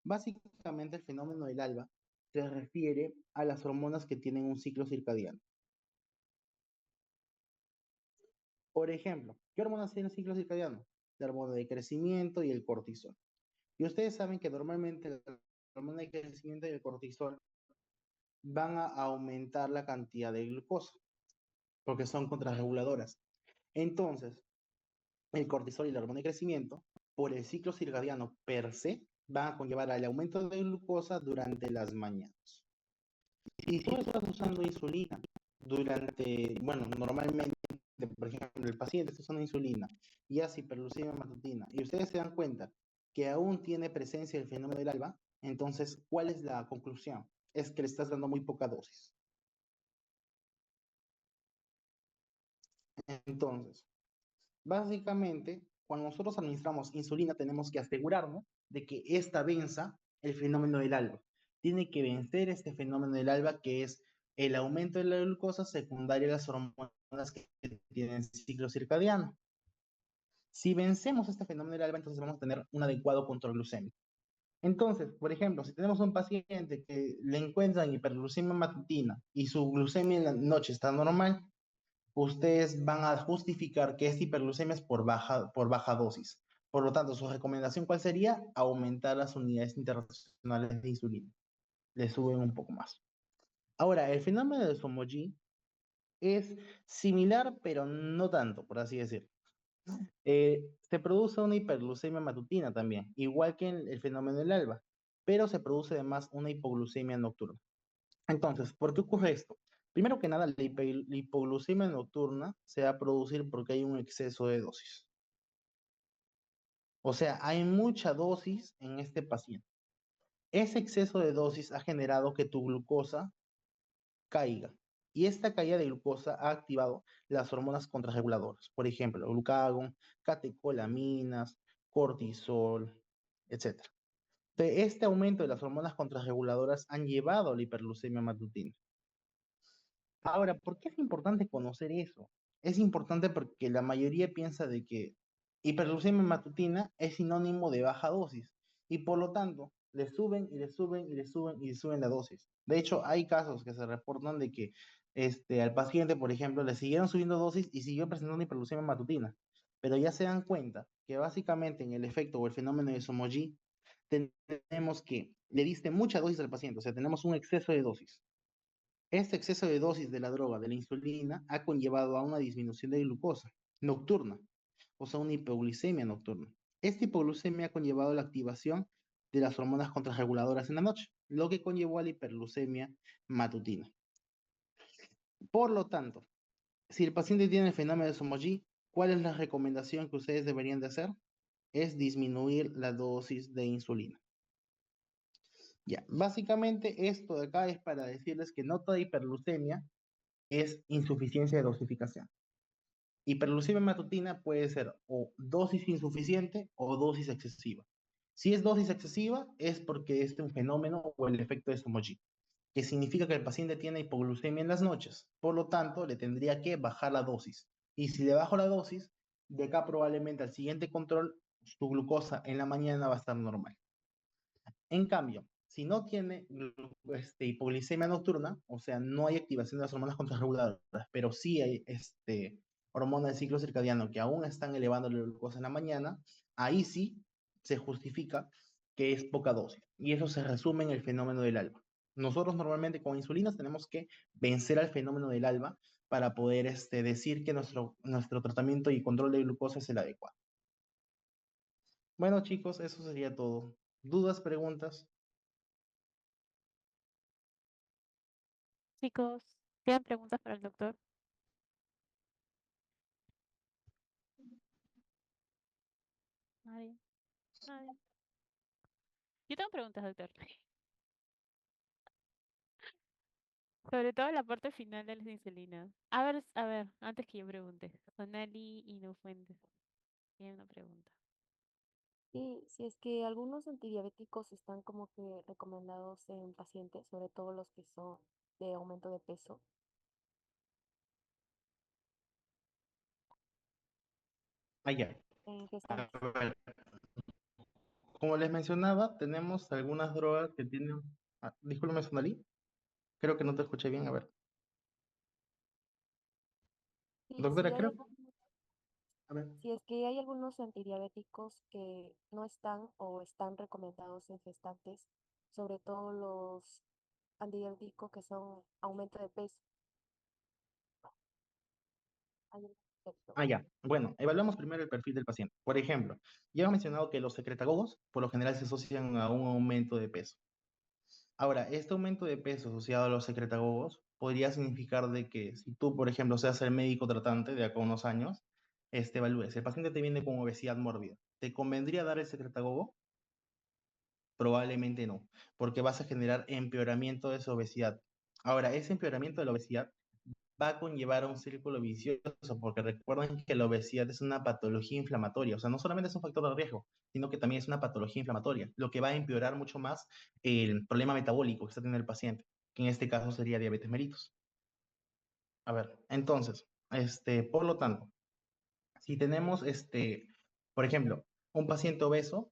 Básicamente el fenómeno del alba se refiere a las hormonas que tienen un ciclo circadiano. Por ejemplo, ¿qué hormonas tienen ciclo circadiano? La hormona de crecimiento y el cortisol. Y ustedes saben que normalmente la hormona de crecimiento y el cortisol van a aumentar la cantidad de glucosa, porque son contrarreguladoras. Entonces, el cortisol y la hormona de crecimiento, por el ciclo circadiano per se, van a conllevar al aumento de glucosa durante las mañanas. Y si tú estás usando insulina durante, bueno, normalmente, por ejemplo, el paciente está usando insulina y hace hiperglucemia matutina, y ustedes se dan cuenta que aún tiene presencia el fenómeno del alba, entonces, ¿cuál es la conclusión? Es que le estás dando muy poca dosis. Entonces, básicamente, cuando nosotros administramos insulina, tenemos que asegurarnos de que ésta venza el fenómeno del alba. Tiene que vencer este fenómeno del alba, que es el aumento de la glucosa secundaria a las hormonas que tienen ciclo circadiano. Si vencemos este fenómeno del alba, entonces vamos a tener un adecuado control glucémico. Entonces, por ejemplo, si tenemos un paciente que le encuentran hiperglucemia matutina y su glucemia en la noche está normal, ustedes van a justificar que esta hiperglucemia es por baja dosis. Por lo tanto, su recomendación, ¿cuál sería? Aumentar las unidades internacionales de insulina. Le suben un poco más. Ahora, el fenómeno de Somogyi es similar, pero no tanto, por así decirlo. Se produce una hiperglucemia matutina también, igual que el fenómeno del alba, pero se produce además una hipoglucemia nocturna. Entonces, ¿por qué ocurre esto? Primero que nada, la hipoglucemia nocturna se va a producir porque hay un exceso de dosis. O sea, hay mucha dosis en este paciente. Ese exceso de dosis ha generado que tu glucosa caiga. Y esta caída de glucosa ha activado las hormonas contrarreguladoras. Por ejemplo, glucagón, catecolaminas, cortisol, etc. Entonces, este aumento de las hormonas contrarreguladoras han llevado a la hiperglucemia matutina. Ahora, ¿por qué es importante conocer eso? Es importante porque la mayoría piensa de que hiperglucemia matutina es sinónimo de baja dosis y por lo tanto le suben y le suben y le suben y le suben la dosis. De hecho, hay casos que se reportan de que al paciente, por ejemplo, le siguieron subiendo dosis y siguió presentando hiperglucemia matutina, pero ya se dan cuenta que básicamente en el efecto o el fenómeno de Somogyi tenemos que le diste mucha dosis al paciente, o sea, tenemos un exceso de dosis. Este exceso de dosis de la droga, de la insulina, ha conllevado a una disminución de glucosa nocturna, o sea, una hipoglucemia nocturna. Esta hipoglucemia ha conllevado a la activación de las hormonas contrarreguladoras en la noche, lo que conllevó a la hiperglucemia matutina. Por lo tanto, si el paciente tiene el fenómeno de Somogyi, ¿cuál es la recomendación que ustedes deberían de hacer? Es disminuir la dosis de insulina. Ya, básicamente esto de acá es para decirles que no toda hiperglucemia es insuficiencia de dosificación. Hiperglucemia matutina puede ser o dosis insuficiente o dosis excesiva. Si es dosis excesiva, es porque es un fenómeno o el efecto de Somogyi, que significa que el paciente tiene hipoglucemia en las noches. Por lo tanto, le tendría que bajar la dosis. Y si le bajo la dosis, de acá probablemente al siguiente control, su glucosa en la mañana va a estar normal. En cambio, si no tiene hipoglicemia nocturna, o sea, no hay activación de las hormonas contrarreguladoras, pero sí hay hormonas del ciclo circadiano que aún están elevando la glucosa en la mañana, ahí sí se justifica que es poca dosis. Y eso se resume en el fenómeno del alba. Nosotros normalmente con insulinas tenemos que vencer al fenómeno del alba para poder decir que nuestro tratamiento y control de glucosa es el adecuado. Bueno, chicos, eso sería todo. ¿Dudas, preguntas? Chicos, ¿tienen preguntas para el doctor? Nadie, nadie. Yo tengo preguntas, doctor. Sobre todo la parte final de las insulinas. A ver, antes que yo pregunte. Sonali y no Fuentes. Tiene una pregunta. Sí, si es que algunos antidiabéticos están como que recomendados en pacientes, sobre todo los que son de aumento de peso, Ah, ya. en A gestantes. ver, como les mencionaba, tenemos algunas drogas que tienen... discúlpame, Sonali. Creo que no te escuché bien. A ver. Y Doctora, creo... A ver. si es que hay algunos antidiabéticos que no están o están recomendados en gestantes, sobre todo los antidiabéticos que son aumento de peso. Hay un concepto. Ah, ya. Bueno, evaluamos primero el perfil del paciente. Por ejemplo, ya hemos mencionado que los secretagogos por lo general se asocian a un aumento de peso. Ahora, este aumento de peso asociado a los secretagogos podría significar de que si tú, por ejemplo, seas el médico tratante de acá a unos años, evalúes, el paciente te viene con obesidad mórbida. ¿Te convendría dar el secretagogo? Probablemente no, porque vas a generar empeoramiento de su obesidad. Ahora, ese empeoramiento de la obesidad va a conllevar a un círculo vicioso, porque recuerden que la obesidad es una patología inflamatoria, o sea, no solamente es un factor de riesgo, sino que también es una patología inflamatoria, lo que va a empeorar mucho más el problema metabólico que está teniendo el paciente, que en este caso sería diabetes mellitus. A ver, entonces, por lo tanto, si tenemos, por ejemplo, un paciente obeso,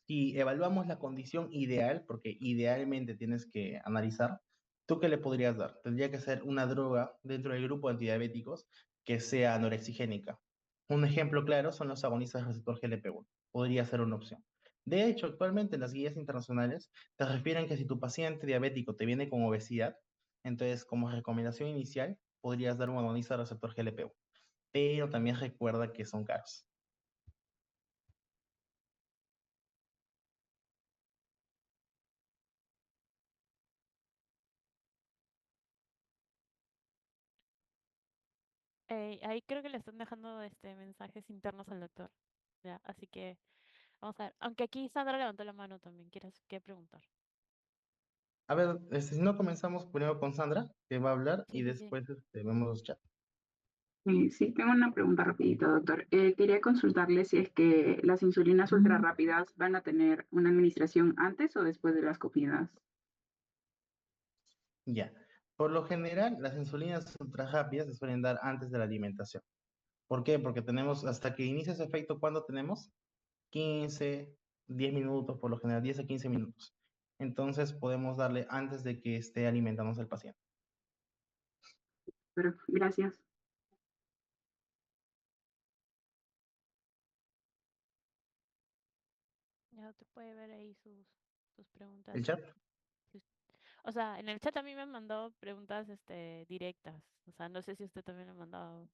si evaluamos la condición ideal, porque idealmente tienes que analizar, ¿tú qué le podrías dar? Tendría que ser una droga dentro del grupo de antidiabéticos que sea anorexigénica. Un ejemplo claro son los agonistas del receptor GLP-1. Podría ser una opción. De hecho, actualmente en las guías internacionales te refieren que si tu paciente diabético te viene con obesidad, entonces como recomendación inicial podrías dar un agonista del receptor GLP-1. Pero también recuerda que son caros. Ahí creo que le están dejando mensajes internos al doctor. Ya, así que vamos a ver. Aunque aquí Sandra levantó la mano también. ¿Quieres preguntar? A ver, si no comenzamos primero con Sandra, que va a hablar, y Sí, sí, sí. después vemos los chats. Sí, tengo una pregunta rapidito, doctor. Quería consultarle si es que las insulinas ultra rápidas van a tener una administración antes o después de las comidas. Ya. Por lo general, las insulinas ultra rápidas se suelen dar antes de la alimentación. ¿Por qué? Porque tenemos, hasta que inicia ese efecto, ¿cuándo tenemos? 15, 10 minutos, por lo general, 10 a 15 minutos. Entonces, podemos darle antes de que esté alimentándose el paciente. Pero gracias. Ya te puede ver ahí sus preguntas. ¿El chat? Si O sea, en el chat a mí me han mandado preguntas directas. O sea, no sé si usted también le ha mandado.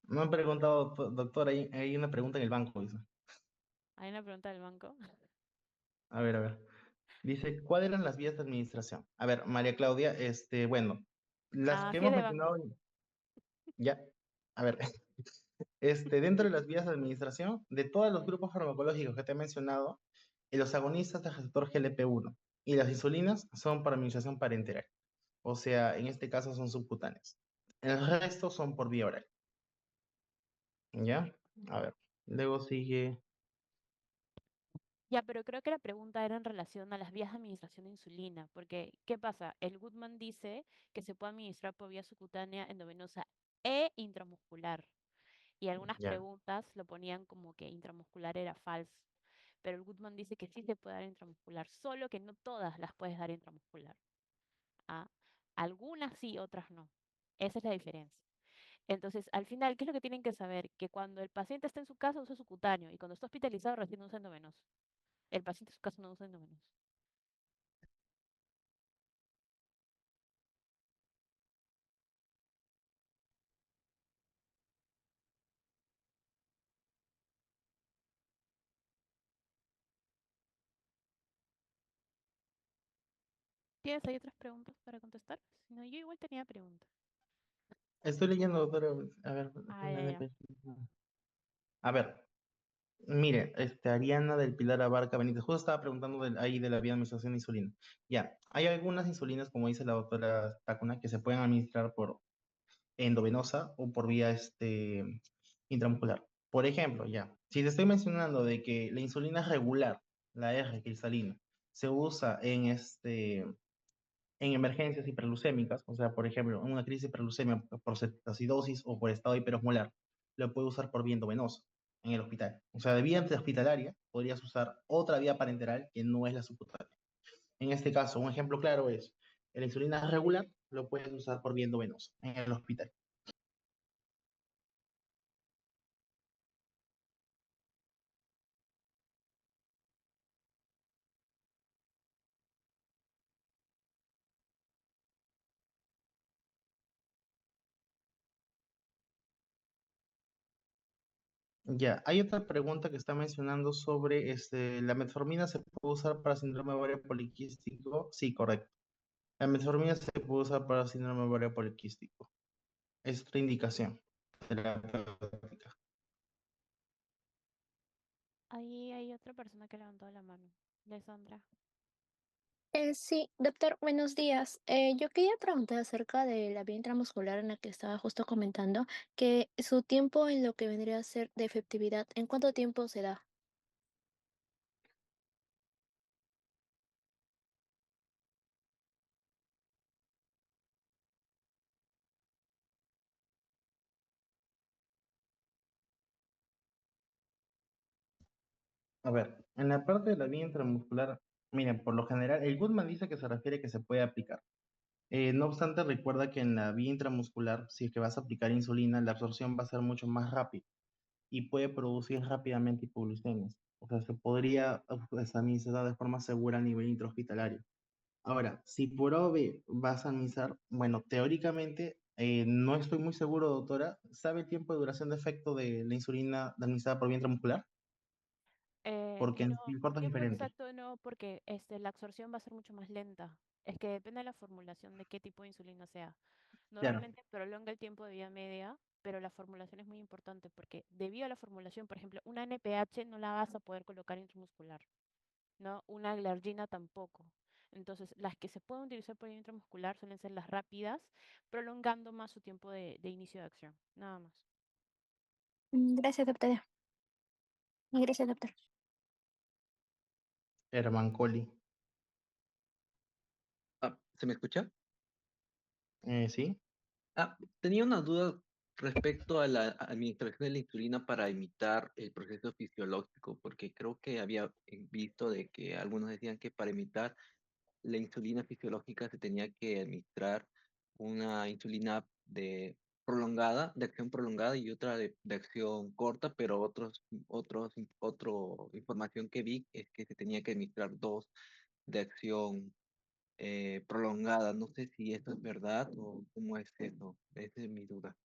Me han preguntado, doctor, hay una pregunta en el banco, dice. Hay una pregunta del banco. A ver, a ver. Dice, ¿cuáles eran las vías de administración? A ver, María Claudia, bueno, las Ah, que sí es hemos de banco. mencionado, ya. A ver, dentro de las vías de administración, de todos los grupos farmacológicos que te he mencionado, los agonistas del receptor GLP-1 y las insulinas son para administración parenteral. O sea, en este caso son subcutáneas. El resto son por vía oral. ¿Ya? A ver. Luego sigue. Ya, pero creo que la pregunta era en relación a las vías de administración de insulina, porque ¿qué pasa? El Goodman dice que se puede administrar por vía subcutánea, endovenosa e intramuscular. Y algunas Ya. preguntas lo ponían como que intramuscular era falso. Pero el Goodman dice que sí se puede dar intramuscular, solo que no todas las puedes dar intramuscular. ¿Ah? Algunas sí, otras no. Esa es la diferencia. Entonces, al final, ¿qué es lo que tienen que saber? Que cuando el paciente está en su casa usa su cutáneo y cuando está hospitalizado recién usa endovenoso. El paciente en su casa no usa endovenoso. ¿Tienes ahí otras preguntas para contestar? Si no, yo igual tenía preguntas. Estoy leyendo, doctora. A ver, Ah, ya, ya. a ver, mire, Ariana del Pilar Abarca Benítez, justo estaba preguntando ahí de la vía de administración de insulina. Ya, hay algunas insulinas, como dice la doctora Tacuna, que se pueden administrar por endovenosa o por vía intramuscular. Por ejemplo, ya, si te estoy mencionando de que la insulina regular, la R cristalina, se usa en emergencias hiperglucémicas, o sea, por ejemplo, en una crisis hiperglucemia por cetoacidosis o por estado hiperosmolar, lo puede usar por vía endovenosa en el hospital. O sea, de vía hospitalaria podrías usar otra vía parenteral que no es la subcutánea. En este caso, un ejemplo claro es, la insulina regular lo puedes usar por vía endovenosa en el hospital. Ya, hay otra pregunta que está mencionando sobre la metformina se puede usar para síndrome ovario poliquístico. Sí, correcto. La metformina se puede usar para síndrome ovario poliquístico. Es otra indicación terapéutica. Ahí hay otra persona que levantó la mano. Lesandra. Sí, doctor, buenos días. Yo quería preguntar acerca de la vía intramuscular en la que estaba justo comentando, que su tiempo en lo que vendría a ser de efectividad, ¿en cuánto tiempo se da? A ver, en la parte de la vía intramuscular, miren, por lo general, el Goodman dice que se refiere que se puede aplicar. No obstante, recuerda que en la vía intramuscular, si es que vas a aplicar insulina, la absorción va a ser mucho más rápida y puede producir rápidamente hipoglucemias. O sea, se podría administrar de forma segura a nivel intrahospitalario. Ahora, si por OB vas a administrar, bueno, teóricamente, no estoy muy seguro, doctora, ¿sabe el tiempo de duración de efecto de la insulina administrada por vía intramuscular? Porque No, en sí corta es tiempo diferente. exacto no, porque la absorción va a ser mucho más lenta. Es que depende de la formulación de qué tipo de insulina sea. Claro. Normalmente prolonga el tiempo de vida media, pero la formulación es muy importante porque debido a la formulación, por ejemplo, una NPH no la vas a poder colocar intramuscular, ¿no? Una glargina tampoco. Entonces, las que se pueden utilizar por intramuscular suelen ser las rápidas, prolongando más su tiempo de inicio de acción. Nada más. Gracias, doctora. Gracias, doctor. Hermancoli. ¿Se me escucha? ¿Sí? Tenía una duda respecto a la administración de la insulina para imitar el proceso fisiológico, porque creo que había visto de que algunos decían que para imitar la insulina fisiológica se tenía que administrar una insulina prolongada, de acción prolongada y otra de acción corta, pero otro información que vi es que se tenía que administrar dos de acción prolongada. No sé si esto es verdad o cómo es eso. Esa es mi duda.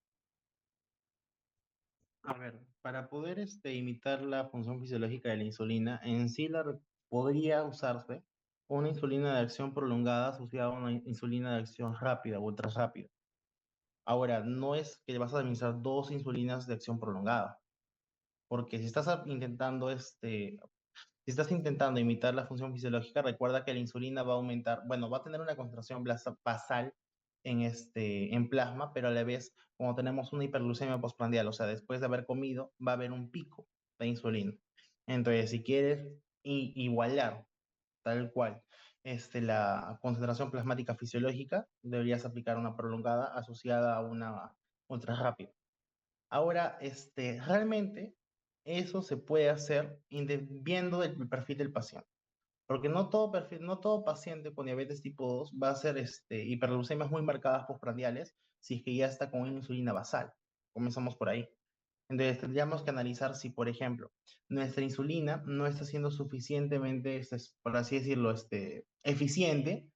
A ver, para poder imitar la función fisiológica de la insulina, en sí podría usarse una insulina de acción prolongada asociada a una insulina de acción rápida, ultra rápida. Ahora, no es que vas a administrar dos insulinas de acción prolongada, porque si estás intentando si estás intentando imitar la función fisiológica, recuerda que la insulina va a aumentar, bueno, va a tener una concentración basal en plasma, pero a la vez, como tenemos una hiperglucemia postprandial, o sea, después de haber comido, va a haber un pico de insulina. Entonces, si quieres igualar tal cual la concentración plasmática fisiológica, deberías aplicar una prolongada asociada a una ultra rápida. Ahora, realmente eso se puede hacer viendo el perfil del paciente, porque no todo paciente con diabetes tipo 2 va a hacer hiperglucemias muy marcadas postprandiales si es que ya está con insulina basal. Comenzamos por ahí. Entonces tendríamos que analizar si, por ejemplo, nuestra insulina no está siendo suficientemente, por así decirlo, eficiente,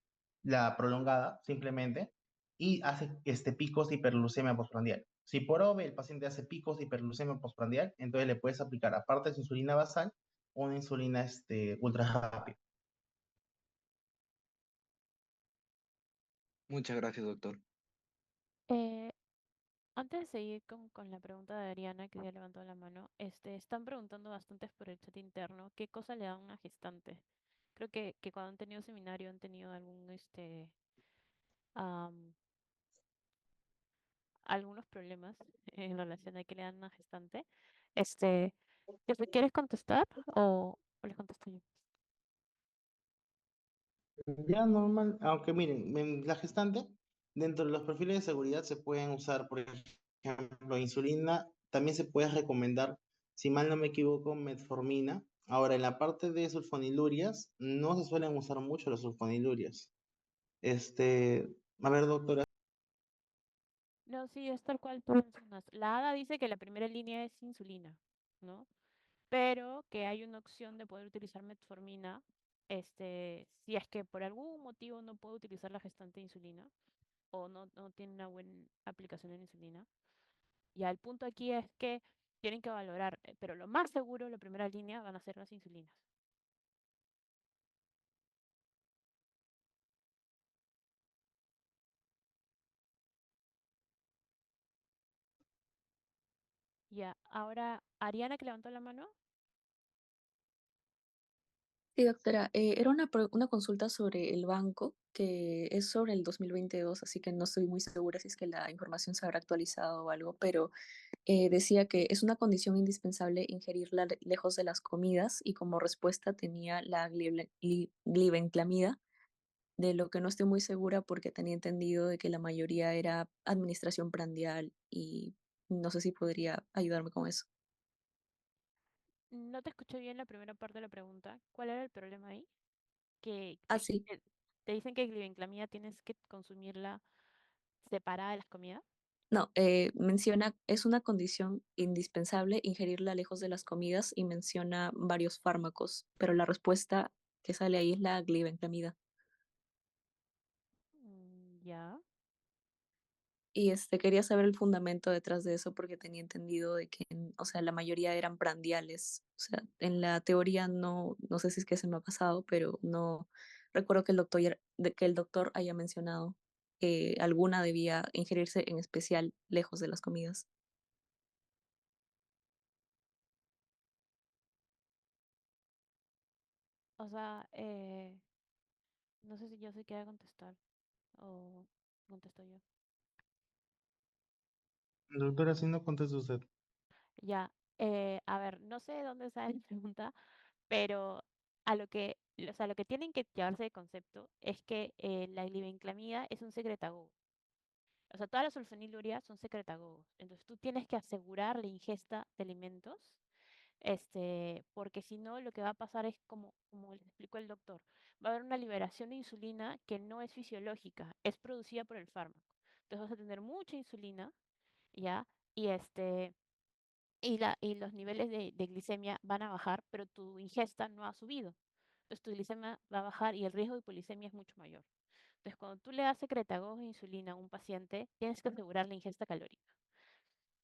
la prolongada simplemente, y hace picos de hiperglucemia postprandial. Si por OVE el paciente hace picos de hiperglucemia postprandial, entonces le puedes aplicar, aparte de su insulina basal, una insulina ultra rápida. Muchas gracias, doctor. Eh, Antes de seguir con la pregunta de Ariana, que ya levantó la mano, están preguntando bastantes por el chat interno qué cosa le da a una gestante. Creo que cuando han tenido seminario han tenido am, algunos problemas en relación a qué le dan a una gestante. Este, ¿Quieres contestar o les contesto yo? Ya normal, aunque miren, en la gestante, dentro de los perfiles de seguridad se pueden usar, por ejemplo, insulina, también se puede recomendar, si mal no me equivoco, metformina. Ahora, en la parte de sulfonilurias, no se suelen usar mucho las sulfonilurias. A ver, doctora. No, sí, es tal cual tú mencionas. La ADA dice que la primera línea es insulina, ¿no? Pero que hay una opción de poder utilizar metformina, si es que por algún motivo no puede utilizar la gestante insulina o no tiene una buena aplicación de la insulina. Ya el punto aquí es que tienen que valorar, pero lo más seguro, la primera línea van a ser las insulinas. Ya, ahora Ariana que levantó la mano. Sí, doctora, era una consulta sobre el banco, que es sobre el 2022, así que no estoy muy segura si es que la información se habrá actualizado o algo, pero decía que es una condición indispensable ingerirla lejos de las comidas y como respuesta tenía la glibenclamida, de lo que no estoy muy segura porque tenía entendido de que la mayoría era administración prandial y no sé si podría ayudarme con eso. No te escuché bien la primera parte de la pregunta. ¿Cuál era el problema ahí? Que Ah, sí. te dicen que glibenclamida tienes que consumirla separada de las comidas. No, menciona, es una condición indispensable ingerirla lejos de las comidas y menciona varios fármacos, pero la respuesta que sale ahí es la glibenclamida. Ya. Y quería saber el fundamento detrás de eso porque tenía entendido de que, o sea, la mayoría eran prandiales. O sea, en la teoría no sé si es que se me ha pasado, pero no recuerdo que que el doctor haya mencionado que alguna debía ingerirse en especial lejos de las comidas. O sea, no sé si yo se quiera contestar o contesto yo. Doctora, si no contesta usted. Ya, a ver, no sé de dónde sale la pregunta, pero o sea, lo que tienen que llevarse de concepto es que la glibenclamida es un secretagogo. O sea, todas las sulfonilurias son secretagogos. Entonces tú tienes que asegurar la ingesta de alimentos, porque si no, lo que va a pasar es como les explicó el doctor, va a haber una liberación de insulina que no es fisiológica, es producida por el fármaco. Entonces vas a tener mucha insulina, ¿ya? Y y los niveles de glicemia van a bajar, pero tu ingesta no ha subido. Entonces tu glicemia va a bajar y el riesgo de hipolicemia es mucho mayor. Entonces, cuando tú le das secretagogos de insulina a un paciente, tienes que asegurar la ingesta calórica.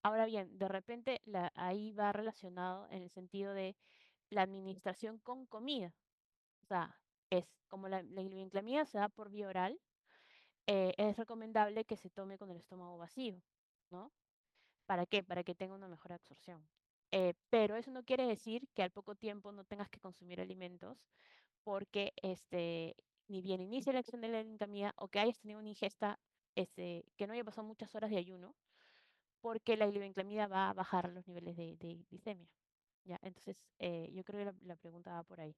Ahora bien, de repente ahí va relacionado en el sentido de la administración con comida. O sea, es como la glibenclamida se da por vía oral, es recomendable que se tome con el estómago vacío, ¿no? ¿Para qué? Para que tenga una mejor absorción. Pero eso no quiere decir que al poco tiempo no tengas que consumir alimentos, porque ni bien inicie la acción de la glutamina o que hayas tenido una ingesta que no haya pasado muchas horas de ayuno, porque la glibenclamida va a bajar los niveles de glicemia. ¿Ya? Entonces, yo creo que la pregunta va por ahí.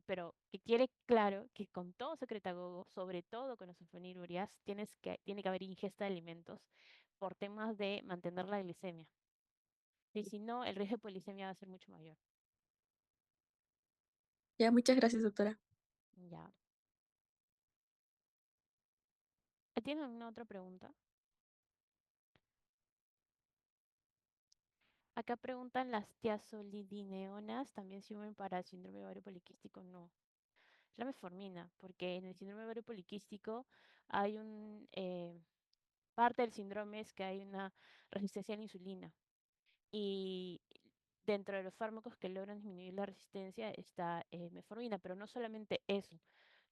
Pero que quiere claro que con todo secretagogo, sobre todo con las sulfonilurias, tiene que haber ingesta de alimentos por temas de mantener la glicemia. Y si no, el riesgo de policemia va a ser mucho mayor. Ya, muchas gracias, doctora. Ya. ¿Tienen alguna otra pregunta? Acá preguntan las tiazolidineonas, ¿también sirven para el síndrome de ovario poliquístico? No. Es la metformina, porque en el síndrome de ovario poliquístico hay parte del síndrome es que hay una resistencia a la insulina. Y dentro de los fármacos que logran disminuir la resistencia está metformina, pero no solamente eso,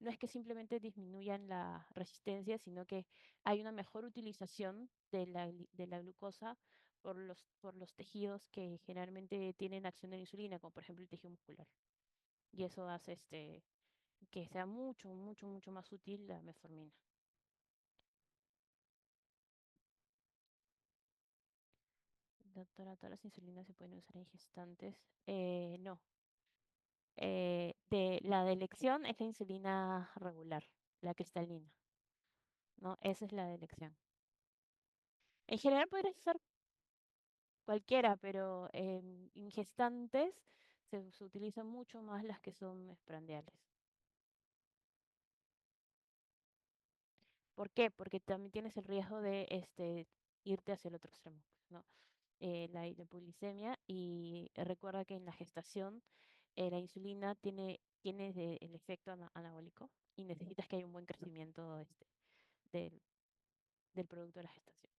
no es que simplemente disminuyan la resistencia, sino que hay una mejor utilización de la glucosa por los tejidos que generalmente tienen acción de la insulina, como por ejemplo el tejido muscular. Y eso hace que sea mucho más útil la metformina. Doctora, ¿todas las insulinas se pueden usar en gestantes? No. La de elección es la insulina regular, la cristalina, ¿no? Esa es la de elección. En general podrías usar cualquiera, pero en gestantes se utilizan mucho más las que son esprandiales. ¿Por qué? Porque también tienes el riesgo de irte hacia el otro extremo, ¿no? La hipoglicemia y recuerda que en la gestación la insulina tiene el efecto anabólico y necesitas que haya un buen crecimiento del, del producto de la gestación.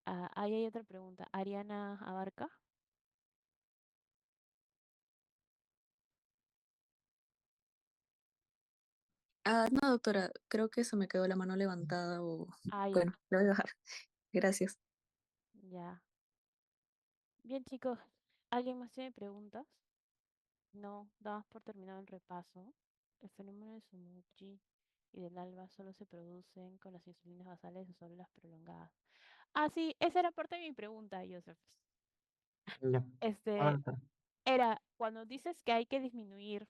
Ah, ahí hay otra pregunta. Ariana Abarca. No, doctora, creo que se me quedó la mano levantada o Ah, ya, bueno, lo voy a bajar. Gracias. ya. Bien, chicos. ¿Alguien más tiene preguntas? No, damos por terminado el repaso. El fenómeno de Sumuchi y del alba solo se producen con las insulinas basales o solo las prolongadas. Ah, sí, esa era parte de mi pregunta, Joseph. Ya. Este, Avanza. era, cuando dices que hay que disminuir,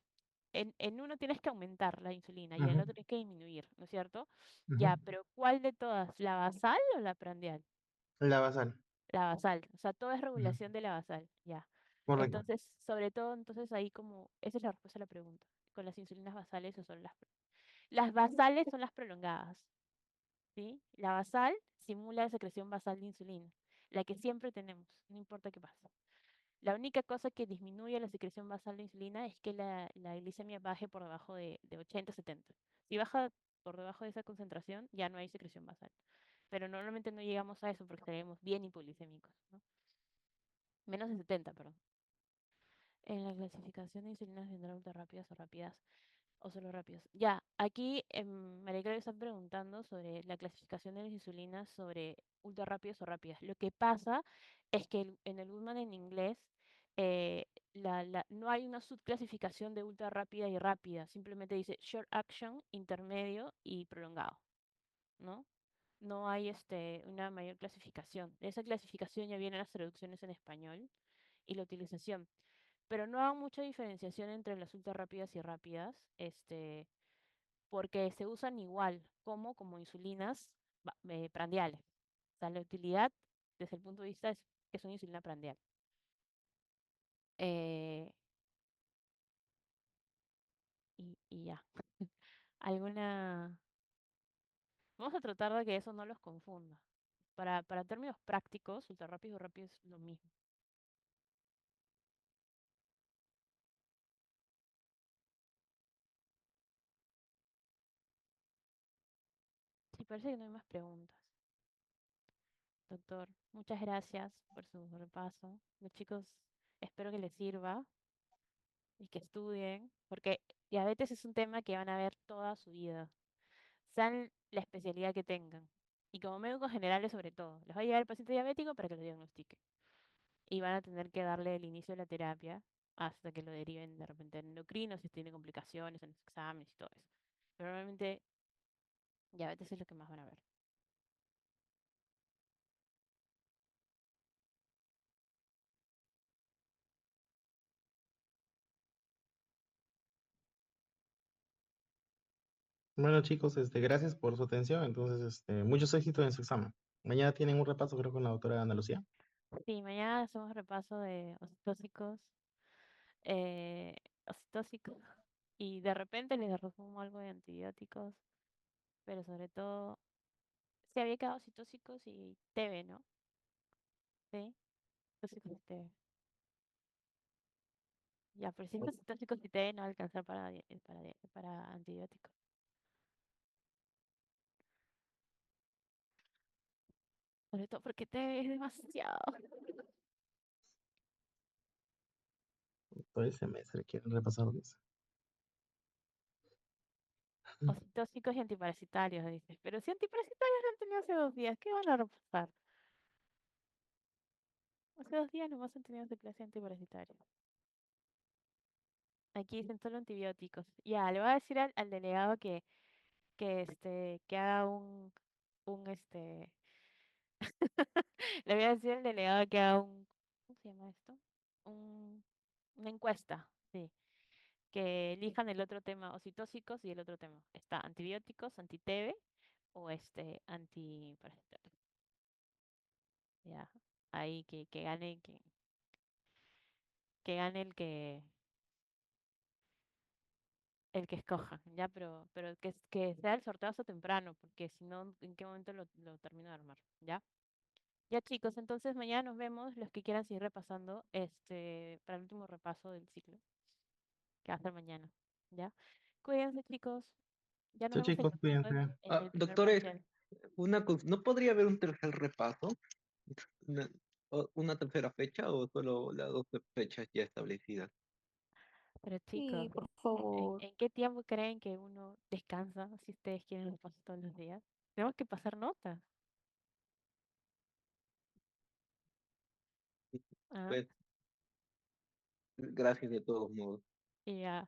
en uno tienes que aumentar la insulina y en el Ujú, otro tienes que disminuir, ¿no es cierto? ujú. Ya, pero ¿cuál de todas? ¿La basal o la prandial? La basal. La basal, o sea, todo es Ujú, regulación de la basal, ya. correcto. Entonces, sobre todo, entonces ahí como, esa es la respuesta a la pregunta, con las insulinas basales o son las basales son las prolongadas, ¿sí? La basal simula la secreción basal de insulina, la que siempre tenemos, no importa qué pasa. La única cosa que disminuye la secreción basal de insulina es que la glicemia baje por debajo de 80-70. Si baja por debajo de esa concentración, ya no hay secreción basal. Pero normalmente no llegamos a eso porque estaríamos bien hipoglicémicos, ¿no? Menos de 70, perdón. En la clasificación de insulinas vendrá ultra rápidas o rápidas o solo rápidas. Ya, aquí María Claudia está preguntando sobre la clasificación de las insulinas sobre ultra rápidas o rápidas. Lo que pasa es que en el Goodman en inglés no hay una subclasificación de ultra rápida y rápida. Simplemente dice short action, intermedio y prolongado, ¿no? No hay una mayor clasificación. Esa clasificación ya viene en las traducciones en español y la utilización. Pero no hay mucha diferenciación entre las ultra rápidas y rápidas, porque se usan igual como insulinas prandiales. O sea, la utilidad desde el punto de vista es que son insulina prandial. Eh, y ya. ¿Alguna? Vamos a tratar de que eso no los confunda. Para términos prácticos, ultra rápido y rápido es lo mismo. Sí, parece que no hay más preguntas. Doctor, muchas gracias por su repaso. Los chicos, espero que les sirva y que estudien, porque diabetes es un tema que van a ver toda su vida, sean la especialidad que tengan. Y como médicos generales sobre todo, les va a llegar el paciente diabético para que lo diagnostique. Y van a tener que darle el inicio de la terapia hasta que lo deriven de repente en endocrino, si tiene complicaciones en los exámenes y todo eso. Pero normalmente diabetes es lo que más van a ver. Bueno, chicos, gracias por su atención. Entonces, muchos éxitos en su examen. Mañana tienen un repaso, creo, con la doctora Ana Lucía. Sí, mañana hacemos repaso de osteotóxicos, eh, osteotóxicos, y de repente les resumo algo de antibióticos, pero sobre todo se había quedado citóxicos y TB, ¿no? Sí, citóxicos y TB. Ya, pero si es citóxicos y TB no va a alcanzar para antibióticos. Sobre todo porque TB es demasiado. Todo el semestre quieren repasar eso. Oxitóxicos y antiparasitarios, dices. Pero si antiparasitarios lo han tenido hace 2 días, ¿qué van a repasar? Hace 2 días nomás han tenido su clase de antiparasitarios. Aquí dicen solo antibióticos. Ya, le voy a decir al delegado que haga un. Le voy a decir al delegado que haga ¿cómo se llama esto? Un, una encuesta, sí. Que elijan el otro tema, ocitóxicos y el otro tema. Está antibióticos, anti-TB o antiparasitario. Ya, ahí que gane, que gane el que escoja, ya, pero que sea el sorteazo temprano, porque si no, ¿en qué momento lo termino de armar? ¿Ya? Ya chicos, entonces mañana nos vemos, los que quieran seguir repasando, para el último repaso del ciclo, que va a ser mañana, ¿ya? Cuídense chicos, ya nos Chao, vemos el chicos, domingo cuídense. en el primer Doctores, parcial. ¿no podría haber un tercer repaso? Una, una tercera fecha o solo las 12 fechas ya establecidas? Pero chicos, Sí, por ¿en, favor. en qué tiempo creen que uno descansa si ustedes quieren repaso todos los días? Tenemos que pasar notas. ¿Ah? Pues, gracias de todos modos. Y ya.